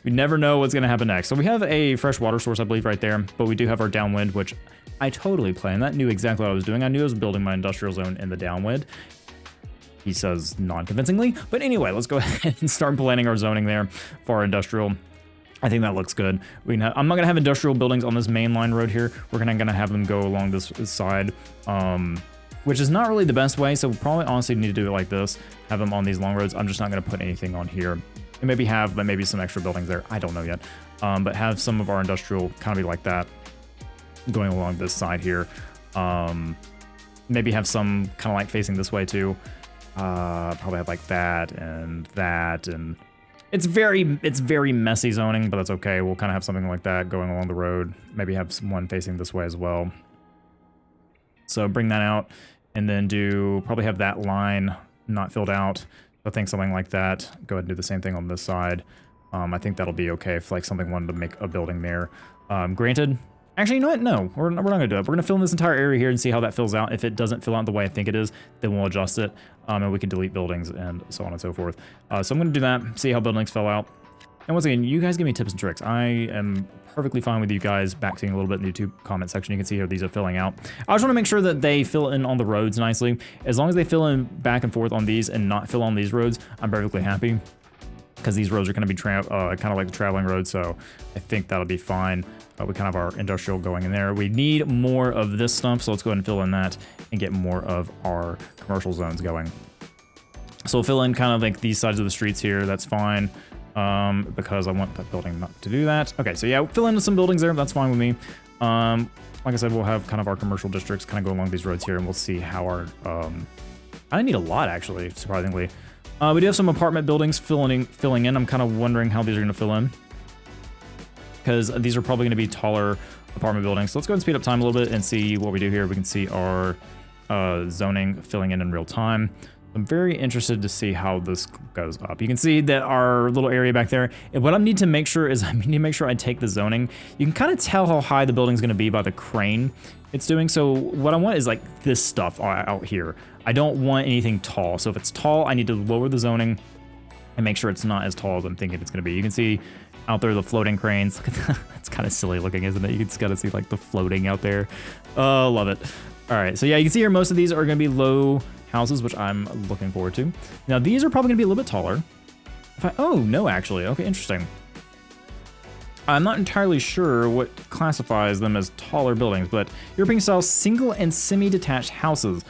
we never know what's going to happen next. So we have a fresh water source, I believe, right there, but we do have our downwind, which I totally planned. That knew exactly what I was doing. I knew I was building my industrial zone in the downwind. He says non-convincingly, but anyway, let's go ahead and start planning our zoning there for our industrial. I think that looks good. I'm not going to have industrial buildings on this main line road here. We're going to have them go along this side, which is not really the best way. So we probably honestly need to do it like this, have them on these long roads. I'm just not going to put anything on here. And maybe have maybe some extra buildings there. I don't know yet. But have some of our industrial kind of be like that going along this side here. Maybe have some kind of like facing this way too. Probably have like that, and it's very messy zoning, but that's okay. We'll kind of have something like that going along the road. Maybe have someone facing this way as well. So bring that out, and then probably have that line not filled out. I think something like that. Go ahead and do the same thing on this side. I think that'll be okay if like something wanted to make a building there. Granted, actually, you know what? No, we're not gonna do it. We're gonna fill in this entire area here and see how that fills out. If it doesn't fill out the way I think it is, then we'll adjust it, and we can delete buildings and so on and so forth. So I'm gonna do that, see how buildings fill out. And once again, you guys give me tips and tricks. I am perfectly fine with you guys backseeing a little bit in the YouTube comment section. You can see here these are filling out. I just want to make sure that they fill in on the roads nicely. As long as they fill in back and forth on these and not fill on these roads, I'm perfectly happy, because these roads are going to be kind of like the traveling roads, so I think that'll be fine. We kind of have our industrial going in there. We need more of this stuff, so let's go ahead and fill in that and get more of our commercial zones going. So we'll fill in kind of like these sides of the streets here. That's fine, because I want that building not to do that. Okay, so yeah, fill in some buildings there. That's fine with me. Like I said, we'll have kind of our commercial districts kind of go along these roads here, and we'll see how our, I need a lot actually, surprisingly. We do have some apartment buildings filling in. I'm kind of wondering how these are going to fill in, because these are probably going to be taller apartment buildings. So let's go ahead and speed up time a little bit and see what we do here. We can see our zoning filling in real time. I'm very interested to see how this goes up. You can see that our little area back there, and what I need to make sure is I need to make sure I take the zoning. You can kind of tell how high the building's going to be by the crane it's doing. So what I want is like this stuff out here. I don't want anything tall. So if it's tall, I need to lower the zoning and make sure it's not as tall as I'm thinking it's going to be. You can see out there the floating cranes. Look at that. It's kind of silly looking, isn't it? You can just got to see like the floating out there. Oh, love it. All right, so yeah, you can see here most of these are going to be low houses, which I'm looking forward to. Now these are probably going to be a little bit taller. Oh no, actually, okay, interesting. I'm not entirely sure what classifies them as taller buildings, but European style single and semi-detached houses.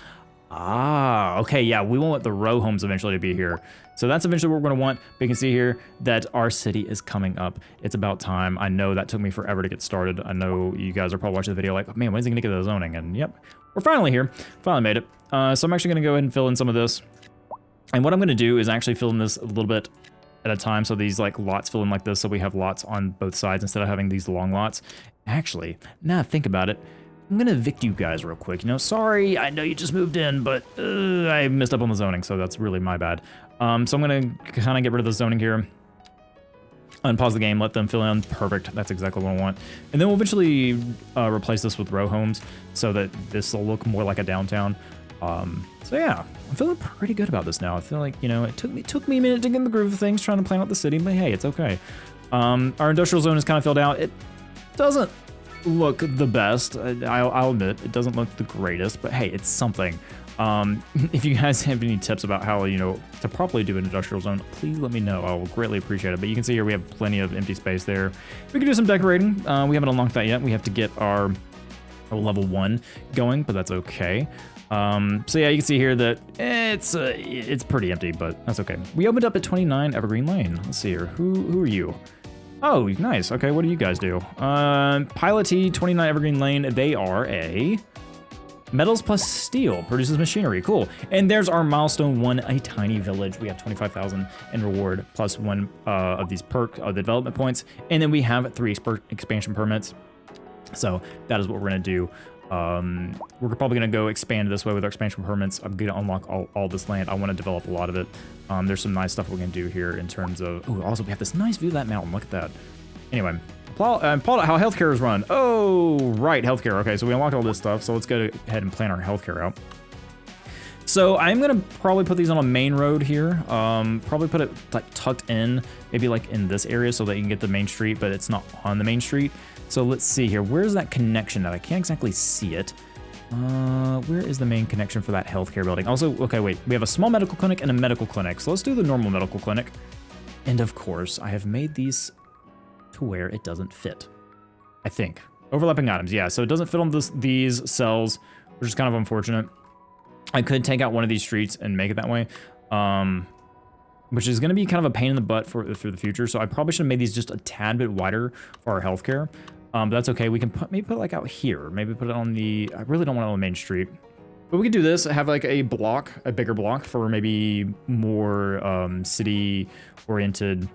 Ah, okay, yeah, we want the row homes eventually to be here. So that's eventually what we're gonna want. But you can see here that our city is coming up. It's about time. I know that took me forever to get started. I know you guys are probably watching the video like, man, when's he gonna get to the zoning? And yep, we're finally here. Finally made it. So I'm actually gonna go ahead and fill in some of this. And what I'm gonna do is actually fill in this a little bit at a time. So these like lots fill in like this. So we have lots on both sides instead of having these long lots. Actually, now that I think about it, I'm gonna evict you guys real quick. You know, sorry, I know you just moved in, but I messed up on the zoning, so that's really my bad. So I'm gonna kind of get rid of the zoning here. Unpause the game, let them fill in. Perfect, that's exactly what I want. And then we'll eventually replace this with row homes so that this will look more like a downtown. So yeah, I'm feeling pretty good about this now. I feel like, you know, it took me a minute to get in the groove of things, trying to plan out the city, but hey, it's okay. Our industrial zone is kind of filled out. It doesn't look the best. I'll admit it doesn't look the greatest, but hey, it's something. If you guys have any tips about how, you know, to properly do an industrial zone, please let me know. I will greatly appreciate it. But you can see here we have plenty of empty space there. We can do some decorating. We haven't unlocked that yet. We have to get our level 1 going, but that's okay. So yeah, you can see here that it's pretty empty, but that's okay. We opened up at 29 Evergreen Lane. Let's see here. Who are you? Oh, nice. Okay, what do you guys do? Pilotee 29 Evergreen Lane. They are a metals plus steel, produces machinery. Cool. And there's our milestone 1, a tiny village. We have 25,000 in reward plus 1 of these the development points. And then we have 3 expansion permits. So that is what we're gonna do. We're probably gonna go expand this way with our expansion permits. I'm gonna unlock all this land. I want to develop a lot of it. There's some nice stuff we're gonna do here in terms of. Oh, also we have this nice view of that mountain. Look at that. Anyway, plot out how healthcare is run. Oh, right, healthcare. Okay, so we unlocked all this stuff. So let's go ahead and plan our healthcare out. So I'm gonna probably put these on a main road here. Probably put it like tucked in, maybe like in this area so that you can get the main street, but it's not on the main street. So let's see here. Where's that connection at? I can't exactly see it. Where is the main connection for that healthcare building? Also, okay, wait. We have a small medical clinic and a medical clinic. So let's do the normal medical clinic. And of course, I have made these to where it doesn't fit. I think. Overlapping items, yeah. So it doesn't fit on these cells, which is kind of unfortunate. I could take out one of these streets and make it that way. Which is going to be kind of a pain in the butt for the future. So I probably should have made these just a tad bit wider for our healthcare. But that's okay. We can maybe put it like out here. Maybe put it on the. I really don't want it on the main street. But we could do this. Have like a bigger block for maybe more city-oriented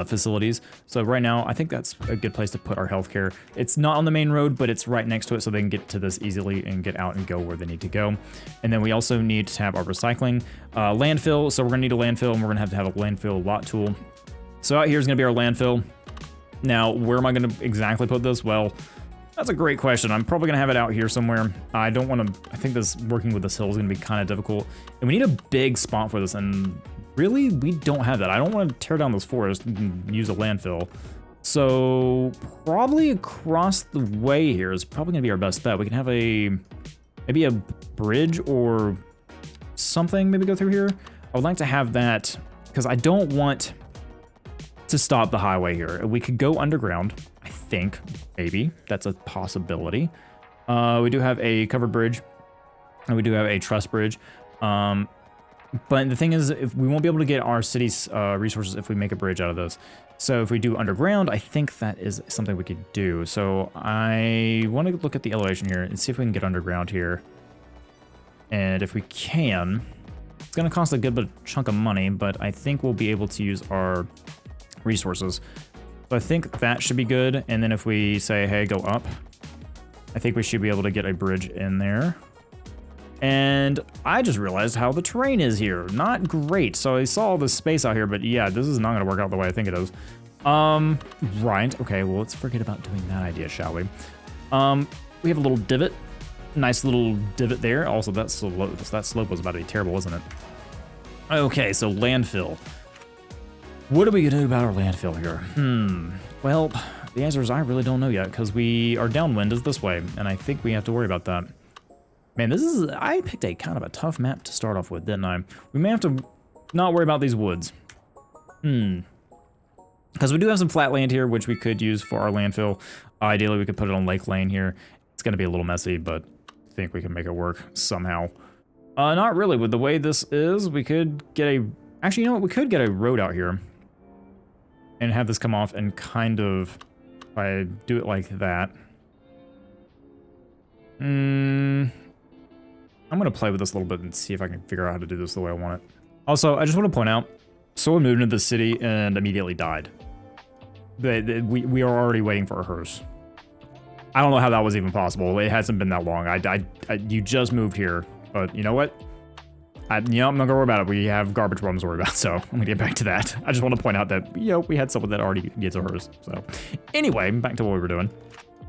facilities. So right now, I think that's a good place to put our healthcare. It's not on the main road, but it's right next to it, so they can get to this easily and get out and go where they need to go. And then we also need to have our recycling, landfill. So we're gonna need a landfill, and we're gonna have a landfill lot tool. So out here is gonna be our landfill. Now, where am I gonna exactly put this? Well, that's a great question. I'm probably gonna have it out here somewhere. I don't want to. I think this working with this hill is gonna be kind of difficult, and we need a big spot for this. And really, we don't have that. I don't want to tear down this forest and use a landfill. So probably across the way here is probably gonna be our best bet. We can have maybe a bridge or something. Maybe go through here. I would like to have that because I don't want to stop the highway here. We could go underground. I think maybe that's a possibility. We do have a covered bridge, and we do have a truss bridge. But the thing is, if we won't be able to get our city's resources if we make a bridge out of this. So if we do underground, I think that is something we could do. So I want to look at the elevation here and see if we can get underground here. And if we can, it's going to cost a good bit of chunk of money, but I think we'll be able to use our resources. So I think that should be good. And then if we say, hey, go up, I think we should be able to get a bridge in there. And I just realized how the terrain is here. Not great. So I saw all this space out here, but yeah, this is not going to work out the way I think it is. Right. Okay, well, let's forget about doing that idea, shall we? We have a little divot. Nice little divot there. Also, that slope was about to be terrible, wasn't it? Okay, so landfill. What are we going to do about our landfill here? Well, the answer is I really don't know yet, because our downwind is this way, and I think we have to worry about that. Man, I picked a kind of a tough map to start off with, didn't I? We may have to not worry about these woods. Because we do have some flat land here, which we could use for our landfill. Ideally, we could put it on Lake Lane here. It's going to be a little messy, but I think we can make it work somehow. Not really. With the way this is, we could get actually, you know what? We could get a road out here and have this come off and kind of, if I do it like that. I'm going to play with this a little bit and see if I can figure out how to do this the way I want it. Also, I just want to point out, someone moved into the city and immediately died. We are already waiting for a hearse. I don't know how that was even possible. It hasn't been that long. You just moved here, but you know what? I'm not going to worry about it. We have garbage problems to worry about, so I'm going to get back to that. I just want to point out that, we had someone that already gets a hearse. So anyway, back to what we were doing.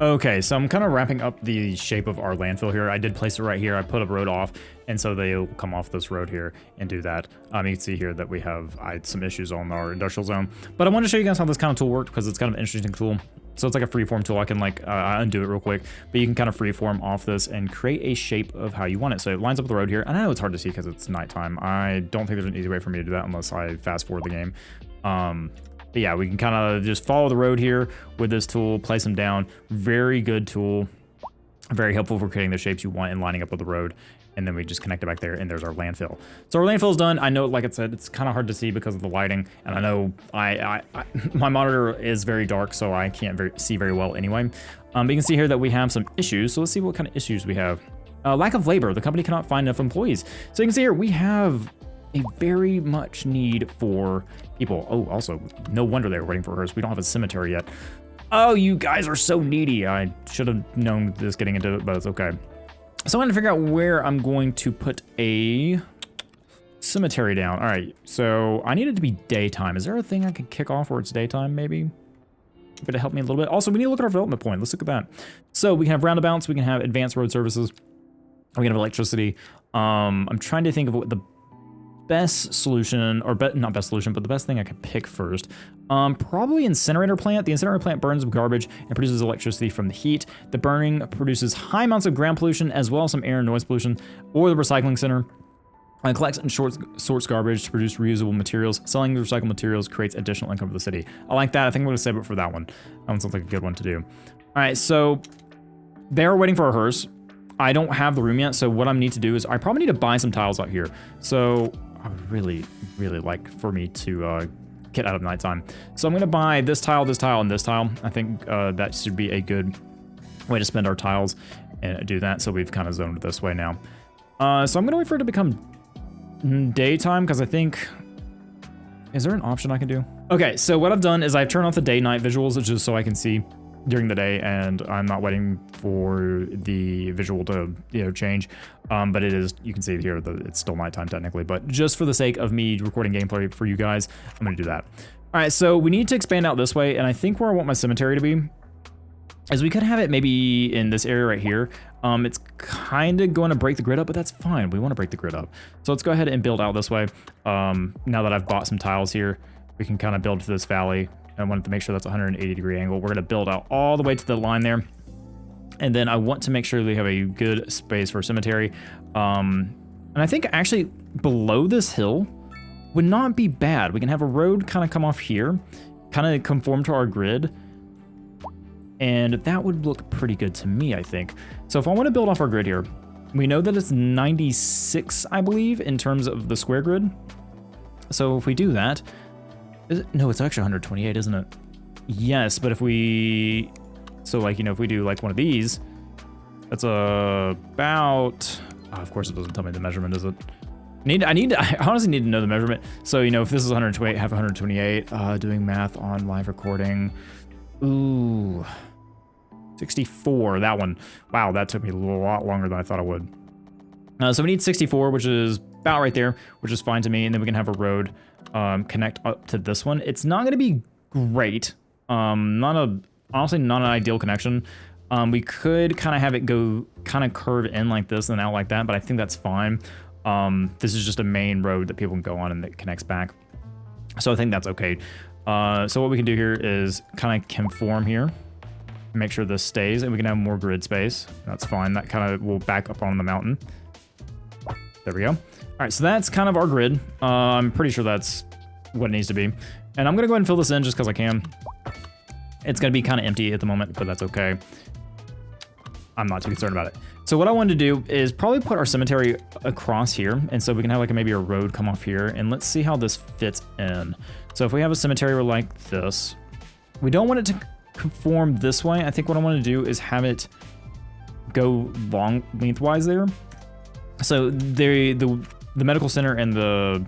Okay, so I'm kind of wrapping up the shape of our landfill here. I did place it right here. I put a road off, and so they'll come off this road here and do that. You can see here that we have some issues on our industrial zone. But I want to show you guys how this kind of tool worked, because it's kind of an interesting tool. So it's like a freeform tool. I can undo it real quick, but you can kind of freeform off this and create a shape of how you want it. So it lines up with the road here. And I know it's hard to see because it's nighttime. I don't think there's an easy way for me to do that unless I fast forward the game. But yeah, we can kind of just follow the road here with this tool, place them down. Very good tool. Very helpful for creating the shapes you want and lining up with the road. And then we just connect it back there, and there's our landfill. So our landfill is done. I know, like I said, it's kind of hard to see because of the lighting. And I know my monitor is very dark, so I can't see very well anyway. But you can see here that we have some issues. So let's see what kind of issues we have. Lack of labor. The company cannot find enough employees. So you can see here, we have a very much need for people. Oh, also, no wonder they were waiting for hers. We don't have a cemetery yet. Oh, you guys are so needy. I should have known this getting into it, but it's okay. So I'm going to figure out where I'm going to put a cemetery down. All right, so I need it to be daytime. Is there a thing I could kick off where it's daytime, maybe? But to help me a little bit. Also, we need to look at our development point. Let's look at that. So we can have roundabouts. We can have advanced road services. We can have electricity. I'm trying to think of what the best solution, or not best solution, but the best thing I could pick first. Probably incinerator plant. The incinerator plant burns garbage and produces electricity from the heat. The burning produces high amounts of ground pollution as well as some air and noise pollution. Or the recycling center collects and sorts garbage to produce reusable materials. Selling the recycled materials creates additional income for the city. I like that. I think I'm going to save it for that one. That one sounds like a good one to do. All right, so they're waiting for a hearse. I don't have the room yet, so what I need to do is I probably need to buy some tiles out here. So I would really, really like for me to get out of nighttime. So I'm going to buy this tile, and this tile. I think that should be a good way to spend our tiles and do that. So we've kind of zoned it this way now. So I'm going to wait for it to become daytime, because I think... Is there an option I can do? Okay, so what I've done is I've turned off the day-night visuals just so I can see during the day, and I'm not waiting for the visual to change. But it is, you can see here that it's still nighttime technically, but just for the sake of me recording gameplay for you guys, I'm gonna do that. All right, so we need to expand out this way, and I think where I want my cemetery to be is we could have it maybe in this area right here. It's kind of going to break the grid up, but that's fine. We want to break the grid up. So let's go ahead and build out this way. Now that I've bought some tiles here, we can kind of build to this valley. I wanted to make sure that's a 180-degree angle. We're going to build out all the way to the line there. And then I want to make sure we have a good space for a cemetery. And I think actually below this hill would not be bad. We can have a road kind of come off here, kind of conform to our grid. And that would look pretty good to me, I think. So if I want to build off our grid here, We know that it's 96, I believe, in terms of the square grid. So if we do that, no, it's actually 128, isn't it? Yes, but if we, so like, you know, if we do like one of these, that's about, oh, of course it doesn't tell me the measurement, does it? I honestly need to know the measurement. So, you know, if this is 128, have 128, doing math on live recording. Ooh, 64, that one. Wow, that took me a lot longer than I thought it would. So we need 64, which is about right there, which is fine to me. And then we can have a road connect up to this one. It's not going to be great. Honestly, not an ideal connection. We could kind of have it go kind of curve in like this and out like that, but I think that's fine. This is just a main road that people can go on and that connects back. So I think that's okay. So what we can do here is kind of conform here. Make sure this stays, and we can have more grid space. That's fine. That kind of will back up on the mountain. There we go. All right, so that's kind of our grid. I'm pretty sure that's what it needs to be. And I'm going to go ahead and fill this in just because I can. It's going to be kind of empty at the moment, but that's okay. I'm not too concerned about it. So what I wanted to do is probably put our cemetery across here. And so we can have like maybe a road come off here. And let's see how this fits in. So if we have a cemetery like this, we don't want it to conform this way. I think what I want to do is have it go long lengthwise there. So the medical center and the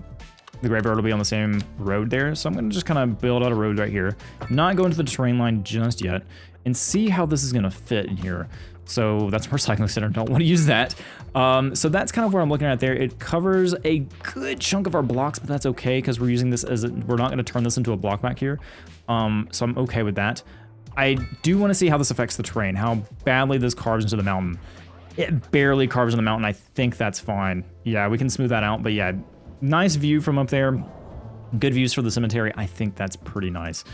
graveyard will be on the same road there. So I'm going to just kind of build out a road right here, not go into the terrain line just yet, and see how this is going to fit in here. So that's our recycling center. Don't want to use that. So that's kind of what I'm looking at there. It covers a good chunk of our blocks, but that's okay because we're using this as we're not going to turn this into a block back here. So I'm okay with that. I do want to see how this affects the terrain, how badly this carves into the mountain. It barely carves in the mountain. I think that's fine. Yeah, we can smooth that out. But yeah, nice view from up there. Good views for the cemetery. I think that's pretty nice.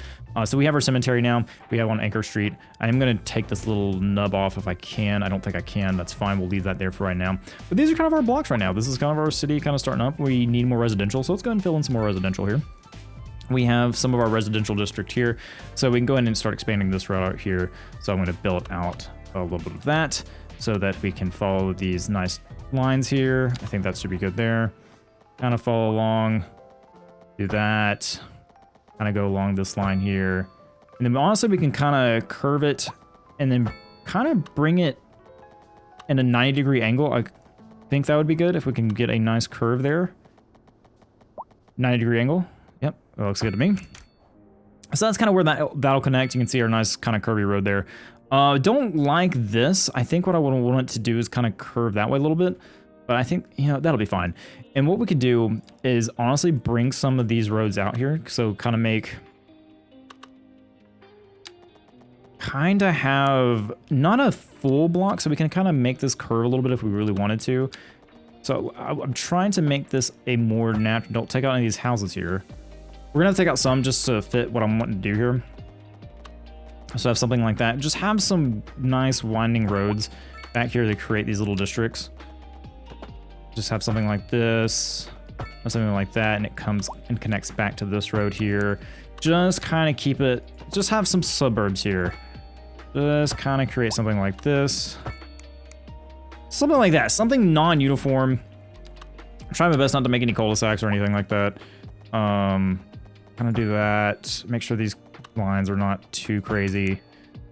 So we have our cemetery now. We have on Anchor Street. I am going to take this little nub off if I can. I don't think I can. That's fine. We'll leave that there for right now. But these are kind of our blocks right now. This is kind of our city kind of starting up. We need more residential. So let's go ahead and fill in some more residential here. We have some of our residential district here. So we can go ahead and start expanding this route out here. So I'm going to build out a little bit of that so that we can follow these nice lines here. I think that should be good there. Kind of follow along. Do that. Kind of go along this line here. And then honestly, we can kind of curve it and then kind of bring it in a 90-degree angle. I think that would be good if we can get a nice curve there. 90-degree angle. Yep, that looks good to me. So that's kind of where that'll connect. You can see our nice kind of curvy road there. Don't like this. I think what I would want it to do is kind of curve that way a little bit. But I think, you know, that'll be fine. And what we could do is honestly bring some of these roads out here. So kind of make... kind of have not a full block. So we can kind of make this curve a little bit if we really wanted to. So I'm trying to make this a more natural... Don't take out any of these houses here. We're going to have to take out some just to fit what I'm wanting to do here. So have something like that. Just have some nice winding roads back here to create these little districts. Just have something like this, or something like that, and it comes and connects back to this road here. Just kind of keep it, just have some suburbs here. Just kind of create something like this. Something like that, something non-uniform. I'm trying my best not to make any cul-de-sacs or anything like that. Kind of do that. Make sure these lines are not too crazy.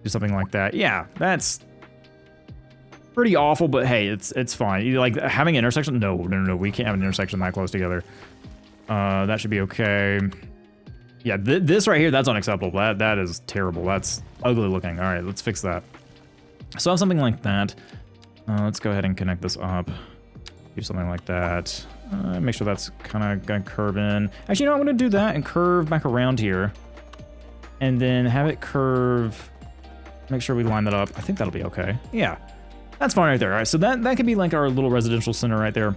Do something like that. Yeah, that's pretty awful, but hey, it's fine. You like having an intersection? No, we can't have an intersection that close together. That should be okay. Yeah, this right here, that's unacceptable. That is terrible. That's ugly looking. All right, let's fix that. So I have something like that. Let's go ahead and connect this up. Do something like that. Make sure that's kind of gonna curve in. Actually, you know, I'm gonna do that and curve back around here, and then have it curve. Make sure we line that up. I think that'll be okay. Yeah. That's fine right there. All right, so that could be like our little residential center right there.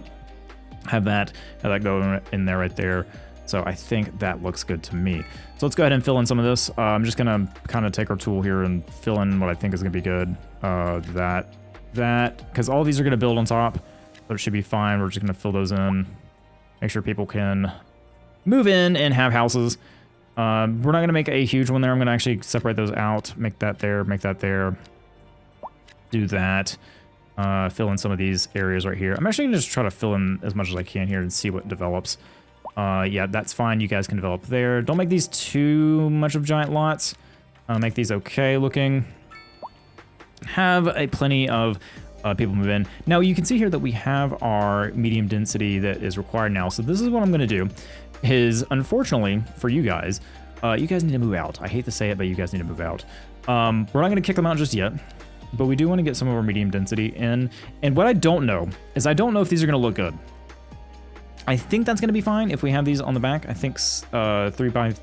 Have that go in there right there. So I think that looks good to me. So let's go ahead and fill in some of this. I'm just gonna kind of take our tool here and fill in what I think is gonna be good. Because all these are gonna build on top, so it should be fine. We're just gonna fill those in. Make sure people can move in and have houses. We're not gonna make a huge one there. I'm gonna actually separate those out. Make that there. Make that there. Do that. Fill in some of these areas right here. I'm actually gonna just try to fill in as much as I can here and see what develops. Yeah, that's fine. You guys can develop there. Don't make these too much of giant lots. Make these okay looking. Have a plenty of people move in. Now you can see here that we have our medium density that is required now. So this is what I'm gonna do is, unfortunately for you guys need to move out. I hate to say it, but you guys need to move out. We're not gonna kick them out just yet, but we do want to get some of our medium density in. And what I don't know is I don't know if these are gonna look good. I think that's gonna be fine if we have these on the back. I think 3 by,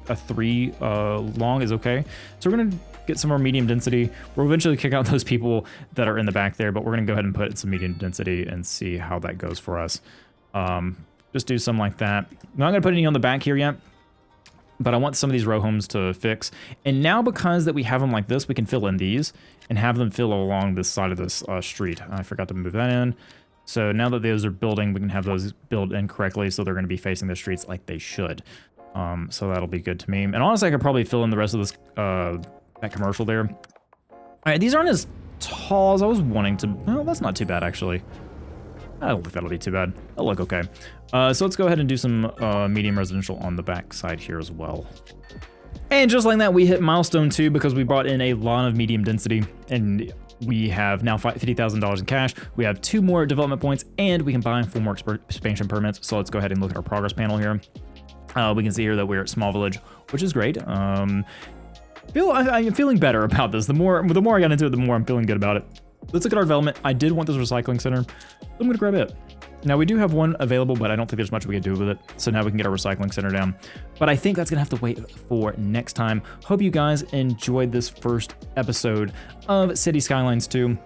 a 3 long is okay. So we're gonna get some more medium density. We'll eventually kick out those people that are in the back there, but we're gonna go ahead and put some medium density and see how that goes for us. Just do something like that. I'm not gonna put any on the back here yet, but I want some of these row homes to fix. And now because that we have them like this, we can fill in these and have them fill along this side of this street. I forgot to move that in. So now that those are building, we can have those built in correctly, so they're gonna be facing the streets like they should. So that'll be good to me. And honestly, I could probably fill in the rest of this, that commercial there. All right, these aren't as tall as I was wanting to. Oh, that's not too bad, actually. I don't think that'll be too bad. That'll look okay. So let's go ahead and do some medium residential on the back side here as well. And just like that, we hit milestone 2 because we brought in a lot of medium density, and we have now $50,000 in cash. We have 2 more development points, and we can buy 4 more expansion permits. So let's go ahead and look at our progress panel here. We can see here that we're at Small Village, which is great. I'm feeling better about this. The more I got into it, the more I'm feeling good about it. Let's look at our development. I did want this recycling center. I'm gonna grab it. Now we do have one available, but I don't think there's much we can do with it. So now we can get our recycling center down. But I think that's gonna have to wait for next time. Hope you guys enjoyed this first episode of Cities Skylines 2.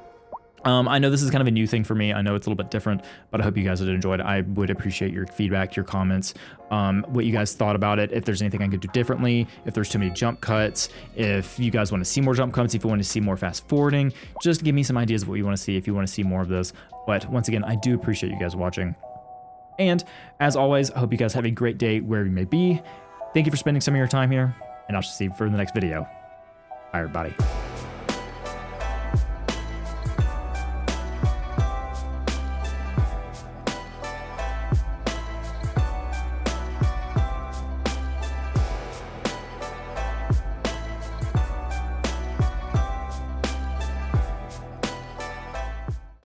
I know this is kind of a new thing for me. I know it's a little bit different, but I hope you guys did enjoy it. I would appreciate your feedback, your comments, what you guys thought about it, if there's anything I could do differently, if there's too many jump cuts, if you guys want to see more jump cuts, if you want to see more fast forwarding, just give me some ideas of what you want to see if you want to see more of this. But once again, I do appreciate you guys watching. And as always, I hope you guys have a great day wherever you may be. Thank you for spending some of your time here, and I'll see you for the next video. Bye, everybody.